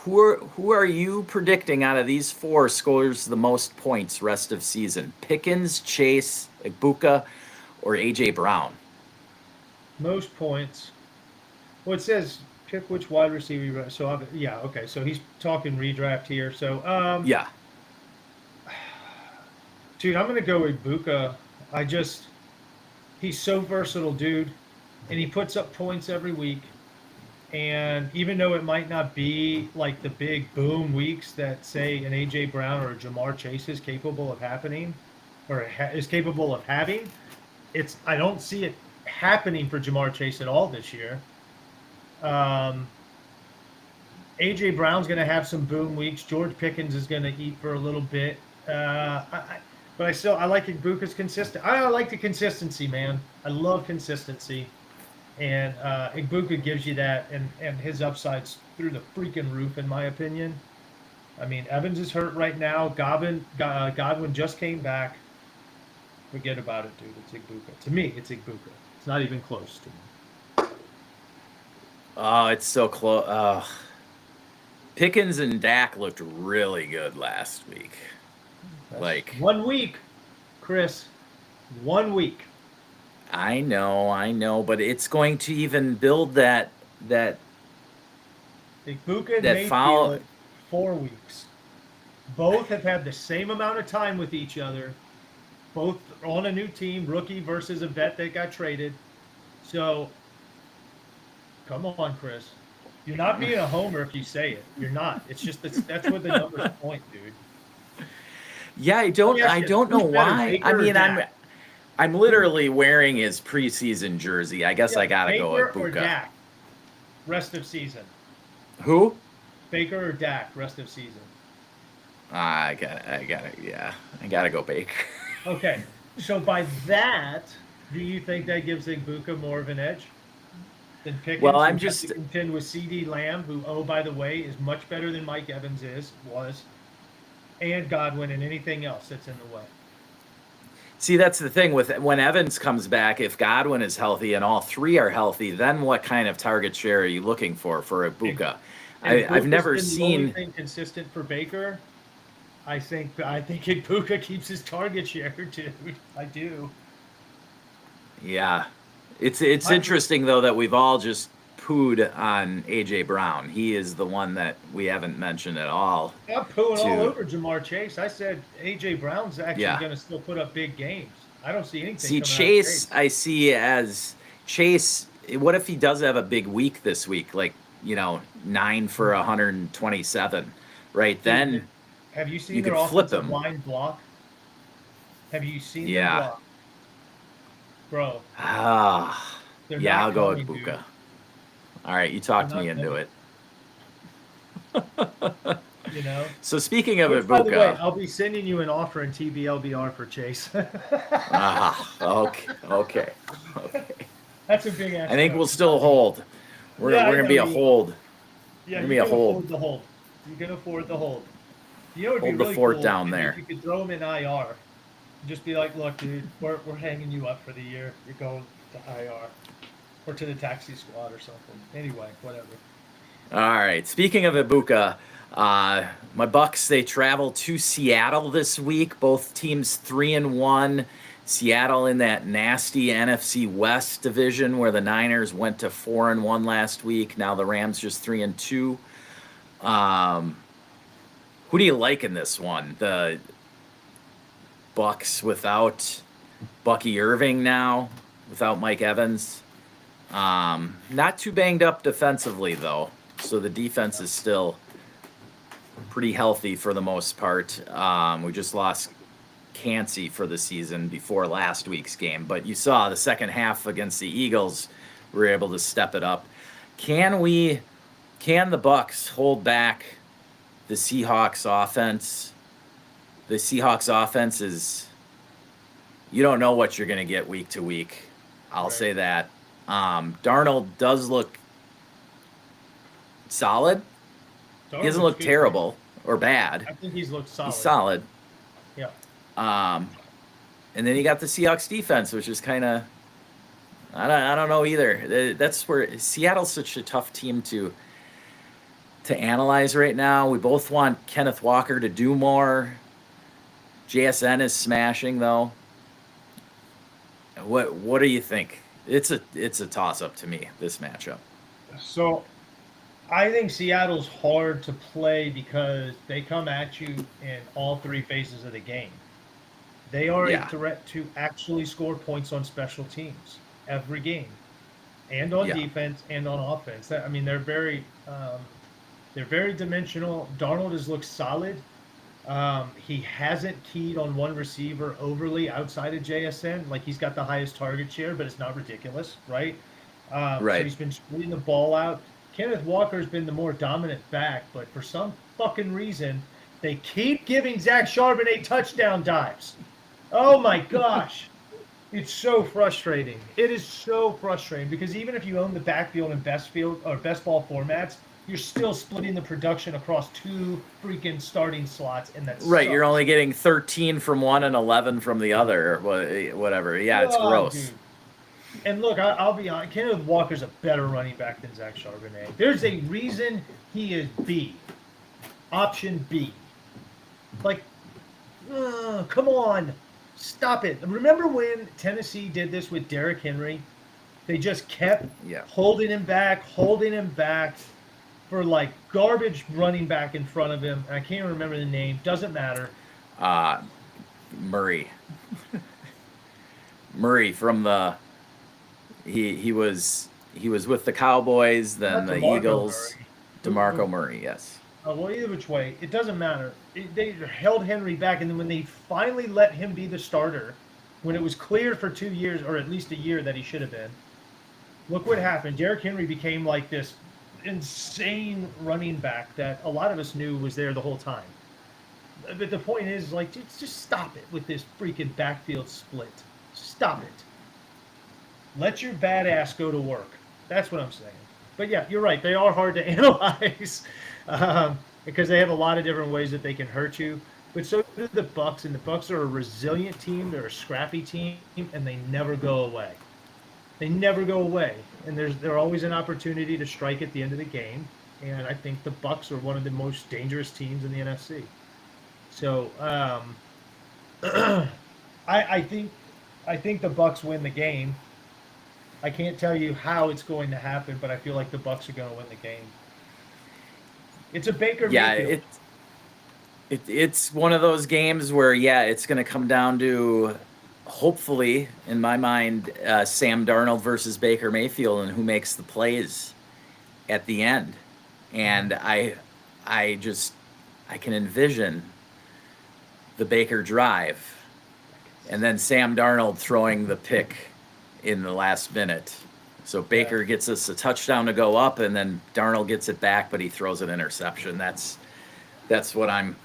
who are you predicting out of these four scores the most points rest of season? Pickens, Chase, Egbuka, or AJ Brown? Most points. Well, it says pick which wide receiver. So yeah, okay. So he's talking redraft here. So Yeah, dude, I'm gonna go with Buka. He's so versatile, dude, and he puts up points every week. And even though it might not be like the big boom weeks that say an AJ Brown or a Jamar Chase is capable of happening, or is capable of having, I don't see it happening for Jamar Chase at all this year. AJ Brown's going to have some boom weeks. George Pickens is going to eat for a little bit. But I like Egbuka's consistent. I like the consistency, man. I love consistency. And Egbuka gives you that, and his upside's through the freaking roof, in my opinion. I mean, Evans is hurt right now. Godwin just came back. Forget about it, dude. It's Egbuka. To me, it's Egbuka. It's not even close to me. oh, it's so close. Pickens and Dak looked really good last week. That's 1 week, Chris. 1 week. I know, but it's going to even build that Egbuka and Mayfield, 4 weeks. Both have had the same amount of time with each other. Both on a new team, rookie versus a vet that got traded. So, come on, Chris. You're not being a homer if you say it. You're not. It's just that's what the numbers point, dude. Yeah, I don't know why. I mean, I'm literally wearing his preseason jersey. I guess I gotta go with Baker or Buka. Dak, rest of season. Who? Baker or Dak, rest of season. I gotta go Baker. Okay, so by that, do you think that gives Egbuka more of an edge than Pickens? Well, I'm who has just to contend with CD Lamb, who, oh, by the way, is much better than Mike Evans was, and Godwin, and anything else that's in the way. See, that's the thing with when Evans comes back. If Godwin is healthy and all three are healthy, then what kind of target share are you looking for Egbuka? I've never been seen the only thing consistent for Baker. I think Egbuka keeps his target share, dude. I do. Yeah, it's interesting though that we've all just pooed on AJ Brown. He is the one that we haven't mentioned at all. I'm pooing all over Jamar Chase. I said AJ Brown's actually going to still put up big games. I don't see anything. See, Chase, I see as Chase. What if he does have a big week this week, like 9 for 127? right then, Have you seen you their could flip offensive him. line block? Have you seen them Yeah. block? Bro, Ah, they're yeah, not I'll go with coming, dude. Buka. All right, you They're talked me not into coming, it. you know? So speaking of Which, by the way, Ibuka, I'll be sending you an offer in TBLBR for Chase. okay, okay, okay. That's a big I ass think truck. we'll still hold. Yeah, We're I gonna know be a you will. hold. Yeah, We're gonna you be a can hold. afford the hold. You can afford the hold. You know, it'd be Hold the really fort cool down if there. you could throw him in IR. Just be like, look, dude, we're hanging you up for the year. You're going to IR or to the taxi squad or something. Anyway, whatever. All right. Speaking of Ibuka, my Bucks, they travel to Seattle this week. Both teams 3-1. Seattle in that nasty NFC West division where the Niners went to 4-1 last week. Now the Rams just 3-2. Who do you like in this one? The Bucks without Bucky Irving now, without Mike Evans. Not too banged up defensively though, so the defense is still pretty healthy for the most part. We just lost Cansey for the season before last week's game, but you saw the second half against the Eagles, we were able to step it up. Can the Bucks hold back the Seahawks offense? The Seahawks offense is, you don't know what you're going to get week to week. I'll Right. say that. Darnold does look solid. Darnold He doesn't looks look good. terrible or bad. I think he's looked solid. He's solid. Yeah. And then you got the Seahawks defense, which is kind of, I don't know either. That's where Seattle's such a tough team to analyze right now. We both want Kenneth Walker to do more. JSN is smashing though. What do you think? It's a toss up to me, this matchup. So I think Seattle's hard to play because they come at you in all three phases of the game. They are Yeah. a threat to actually score points on special teams every game, and on Yeah. defense and on offense. I mean, they're very dimensional. Darnold has looked solid. He hasn't keyed on one receiver overly outside of JSN. Like he's got the highest target share, but it's not ridiculous, right? So Right. he's been splitting the ball out. Kenneth Walker's been the more dominant back, but for some fucking reason, they keep giving Zach Charbonnet touchdown dives. Oh my gosh. It's so frustrating. It is so frustrating because even if you own the backfield and best field or best ball formats, you're still splitting the production across two freaking starting slots, and that's Right, you're only getting 13 from one and 11 from the other, or whatever. Yeah, it's gross. Dude. And look, I'll be honest. Kenneth Walker's a better running back than Zach Charbonnet. There's a reason he is B, option B. Like, come on, stop it. Remember when Tennessee did this with Derrick Henry? They just kept holding him back for like garbage running back in front of him. I can't remember the name. Doesn't matter. Murray. Murray from the he was with the Cowboys, then Not the DeMarco Eagles. Murray. DeMarco Murray, yes. Well, either which way, it doesn't matter. They held Henry back, and then when they finally let him be the starter, when it was clear for 2 years or at least a year that he should have been, look what happened. Derrick Henry became like this insane running back that a lot of us knew was there the whole time. But the point is, like, just stop it with this freaking backfield split. Stop it. Let your badass go to work. That's what I'm saying. But yeah, you're right. They are hard to analyze because they have a lot of different ways that they can hurt you. But so do the Bucks, and the Bucks are a resilient team. They're a scrappy team, and they never go away. They never go away, and there's always an opportunity to strike at the end of the game. And I think the Bucks are one of the most dangerous teams in the NFC. So I think the Bucks win the game. I can't tell you how it's going to happen, but I feel like the Bucks are going to win the game. It's a Baker Mayfield. It's one of those games where it's going to come down to, hopefully, in my mind, Sam Darnold versus Baker Mayfield and who makes the plays at the end. And I just I can envision the Baker drive and then Sam Darnold throwing the pick in the last minute. So Baker gets us a touchdown to go up, and then Darnold gets it back, but he throws an interception. That's what I'm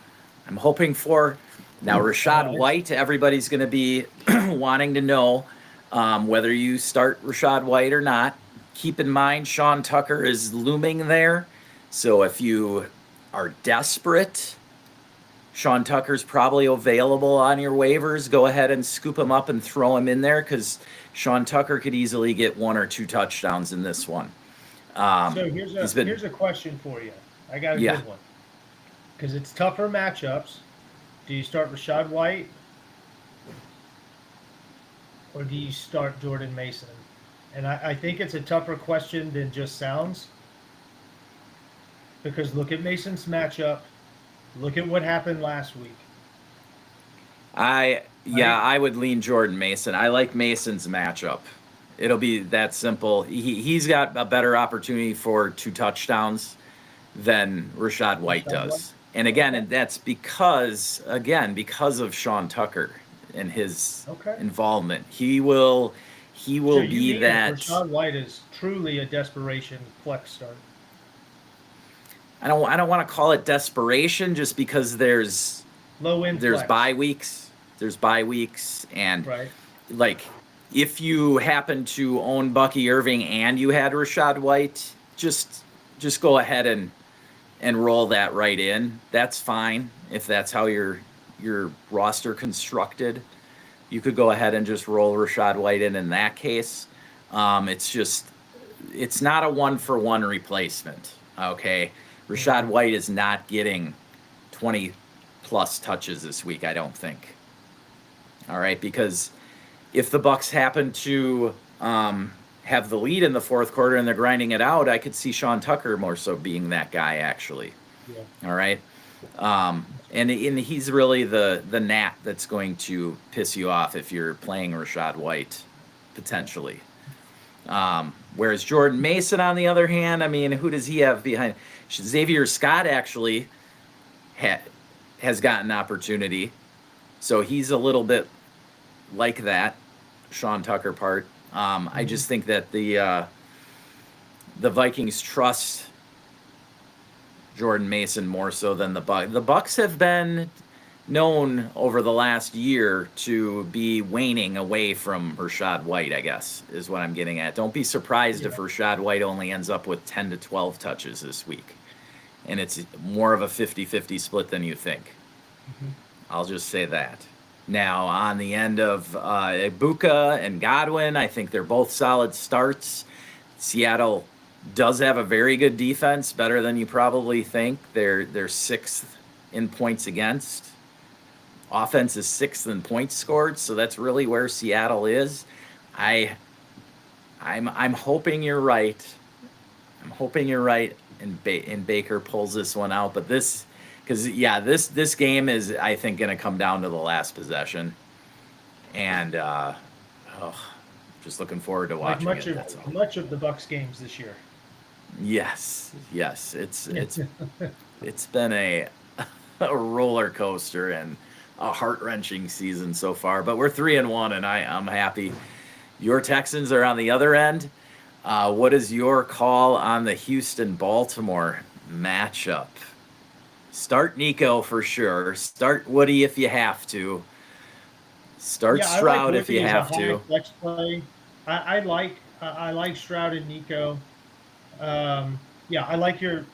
hoping for. Now, Rachaad White, everybody's going to be wanting to know whether you start Rachaad White or not. Keep in mind, Sean Tucker is looming there. So if you are desperate, Sean Tucker's probably available on your waivers. Go ahead and scoop him up and throw him in there, because Sean Tucker could easily get 1 or 2 touchdowns in this one. So here's a question for you. I got a good one. Because it's tougher matchups. Do you start Rachaad White? Or do you start Jordan Mason? And I think it's a tougher question than just sounds. Because look at Mason's matchup. Look at what happened last week. I would lean Jordan Mason. I like Mason's matchup. It'll be that simple. He's got a better opportunity for 2 touchdowns than Rachaad White does. And again, that's because of Sean Tucker and his involvement. He will be that. Rachaad White is truly a desperation flex start. I don't want to call it desperation, just because there's bye weeks. There's bye weeks, and like if you happen to own Bucky Irving and you had Rachaad White, just go ahead and roll that right in. That's fine if that's how your roster constructed. You could go ahead and just roll Rachaad White in that case. It's not a 1-for-1 replacement. Okay. Rachaad White is not getting 20-plus touches this week, I don't think. All right, because if the Bucs happen to have the lead in the fourth quarter and they're grinding it out, I could see Sean Tucker more so being that guy, actually. Yeah. All right, and he's really the gnat that's going to piss you off if you're playing Rachaad White, potentially. Whereas Jordan Mason, on the other hand, I mean, who does he have behind? Xavier Scott actually has gotten opportunity. So he's a little bit like that Sean Tucker part. I just think that the Vikings trust Jordan Mason more so than the Bucs. The Bucs have been known over the last year to be waning away from Rachaad White, I guess, is what I'm getting at. Don't be surprised if Rachaad White only ends up with 10 to 12 touches this week. And it's more of a 50-50 split than you think. I'll just say that. Now, on the end of Ibuka and Godwin, I think they're both solid starts. Seattle does have a very good defense, better than you probably think. They're 6th in points against. Offense is 6th in points scored, so that's really where Seattle is. I'm hoping you're right. I'm hoping you're right, and Baker pulls this one out. But this game is, I think, going to come down to the last possession, and just looking forward to watching much of the Bucs games this year. Yes, it's been a roller coaster and a heart-wrenching season so far, but we're 3-1, and I'm happy. Your Texans are on the other end. What is your call on the Houston-Baltimore matchup? Start Nico for sure. Start Woody if you have to. Start Stroud if you have to. Flex play. I like Stroud and Nico. I like your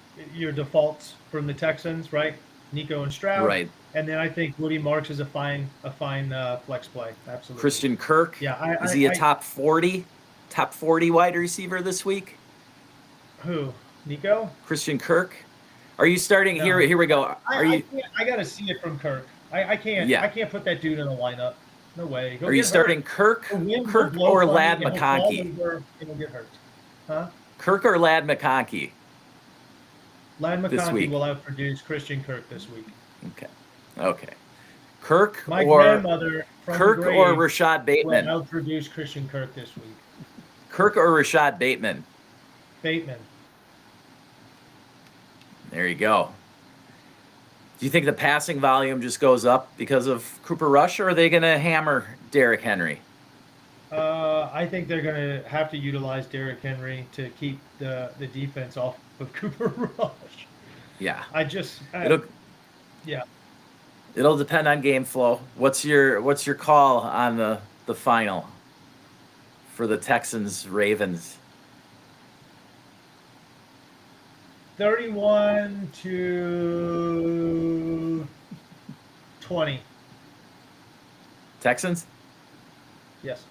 defaults from the Texans, right? Nico and Stroud. Right. And then I think Woody Marks is a fine flex play. Absolutely. Christian Kirk. Yeah. Is he a top 40 wide receiver this week? Who? Nico? Christian Kirk. Are you starting here? Here we go. I got to see it from Kirk. I can't. Yeah. I can't put that dude in a lineup. No way. Are you starting Kirk or Ladd McConkey? He'll get hurt. Huh? Kirk or Ladd McConkey? Ladd McConkey will outproduce Christian Kirk this week. Okay. Kirk My or grandmother Kirk or Rashad Bateman? Will outproduce Christian Kirk this week. Kirk or Rashad Bateman? Bateman. There you go. Do you think the passing volume just goes up because of Cooper Rush, or are they going to hammer Derrick Henry? I think they're going to have to utilize Derrick Henry to keep the defense off of Cooper Rush. Yeah. It'll, yeah. It'll depend on game flow. What's your call on the final for the Texans Ravens? 31-20. Texans? Yes.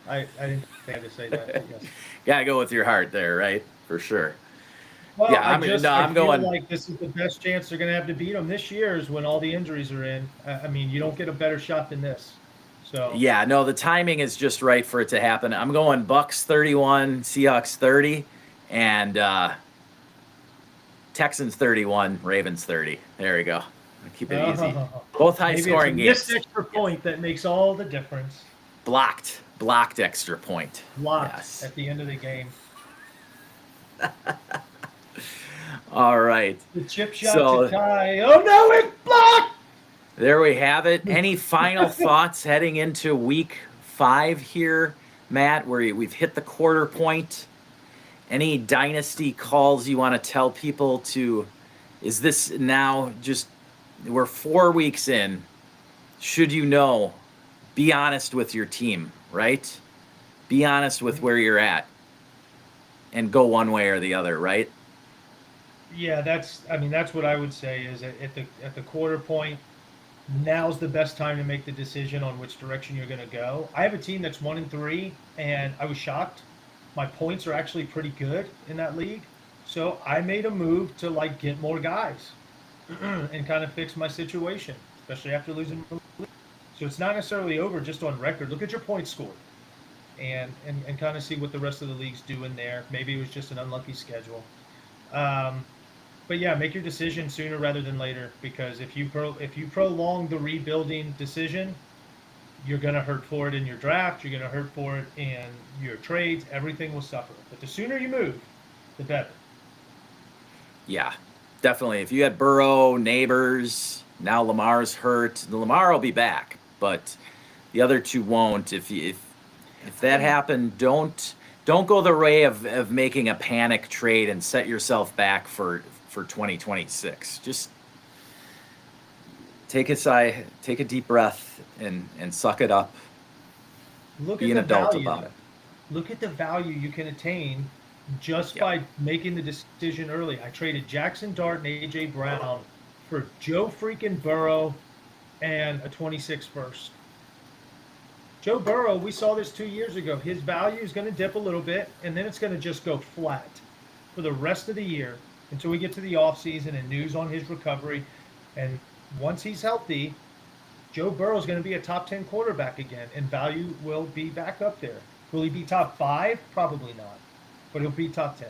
I didn't think I had to say that. But yes. Gotta go with your heart there, right? For sure. Well, Yeah, I feel going like this is the best chance they're going to have to beat them this year is when all the injuries are in. I mean, you don't get a better shot than this. So yeah, no, the timing is just right for it to happen. I'm going Bucks 31, Seahawks 30, and Texans 31, Ravens 30. There we go. Keep it easy. Both high-scoring games. This extra point that makes all the difference. Blocked extra point. Blocked yes. At the end of the game. All right. The chip shot to tie. Oh no, it's blocked. There we have it. Any final thoughts heading into week 5 here, Matt, where we've hit the quarter point? Any dynasty calls you want to tell people to? Is this now just, we're 4 weeks in. Should you know, be honest with your team, right? Be honest with where you're at and go one way or the other, right? Yeah, that's what I would say is at the quarter point, now's the best time to make the decision on which direction you're going to go. I have a team that's 1-3, and I was shocked. My points are actually pretty good in that league, so I made a move to get more guys and kind of fix my situation, especially after losing. So it's not necessarily over just on record. Look at your points scored, and kind of see what the rest of the league's doing there. Maybe it was just an unlucky schedule. But yeah, make your decision sooner rather than later, because if you prolong the rebuilding decision, you're going to hurt for it in your draft. You're going to hurt for it in your trades. Everything will suffer. But the sooner you move, the better. Yeah, definitely. If you had Burrow, Nabers, now Lamar's hurt, Lamar will be back, but the other two won't. If that happened, don't go the way of making a panic trade and set yourself back for 2026. Just take a deep breath and suck it up. Be an adult about it. Look at the value you can attain just by making the decision early. I traded Jackson Dart and A.J. Brown for Joe freaking Burrow and a 26 first. Joe Burrow, we saw this 2 years ago. His value is going to dip a little bit, and then it's going to just go flat for the rest of the year until we get to the offseason and news on his recovery. And once he's healthy, Joe Burrow is going to be a top 10 quarterback again, and value will be back up there. Will he be top 5? Probably not, but he'll be top 10.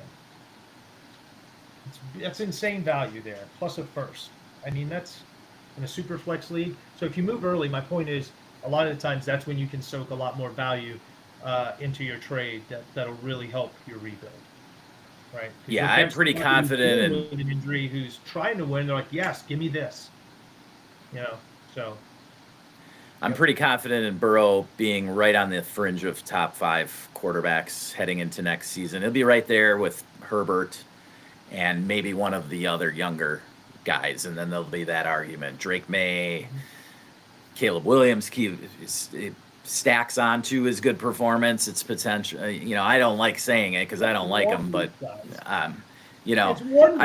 That's insane value there, plus a first. I mean, that's in a super flex league. So if you move early, my point is, a lot of the times that's when you can soak a lot more value into your trade that'll really help your rebuild. Right? Yeah, I'm pretty confident in an injury who's trying to win. They're like, yes, give me this. So I'm pretty confident in Burrow being right on the fringe of top 5 quarterbacks heading into next season. He'll be right there with Herbert and maybe one of the other younger guys, and then there'll be that argument. Drake May, Caleb Williams stacks onto his good performance. It's potential. I don't like saying it because I don't like him, but I'm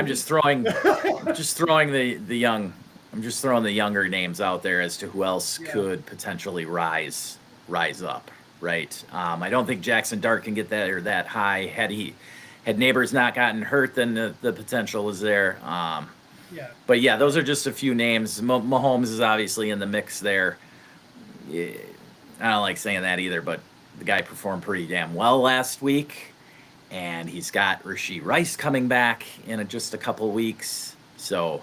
just throwing the younger names out there as to who else could potentially rise up. Right. I don't think Jackson Dart can get that high. Had Nabers not gotten hurt, then the potential is there. But yeah, those are just a few names. Mahomes is obviously in the mix there. Yeah, I don't like saying that either, but the guy performed pretty damn well last week, and he's got Rashee Rice coming back in just a couple weeks. So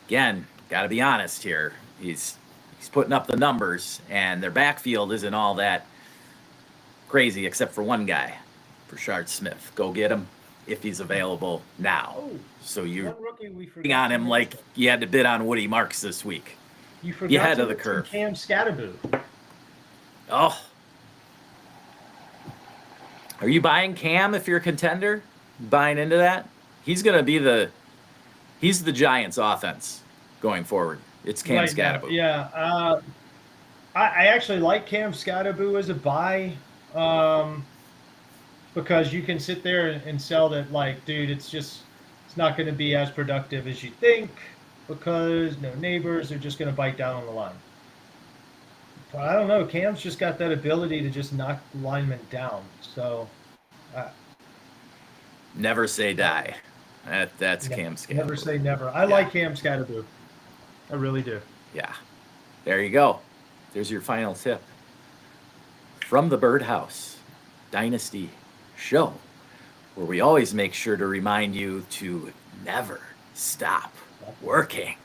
again, got to be honest here. He's putting up the numbers, and their backfield isn't all that crazy except for one guy, Rashard Smith. Go get him. if he's available now. Oh, So you're one rookie we bidding forgot on to him like mention. you had to bid on Woody Marks this week. You Be forgot ahead to of the mention curve. Cam Scatterboo. Oh, are you buying Cam if you're a contender? Buying into that? He's gonna be he's the Giants' offense going forward. It's Cam Right now, Scatterboo. yeah. I actually like Cam Scatterboo as a buy, because you can sit there and sell that like, dude, it's not going to be as productive as you think because no neighbors are just going to bite down on the line. But I don't know. Cam's just got that ability to just knock linemen down. So Never say die. That's never, Cam Scatterboo. never say never. I like Cam Scatterboo. I really do. Yeah. There you go. There's your final tip. From the Birdhouse Dynasty Show, where we always make sure to remind you to never stop working.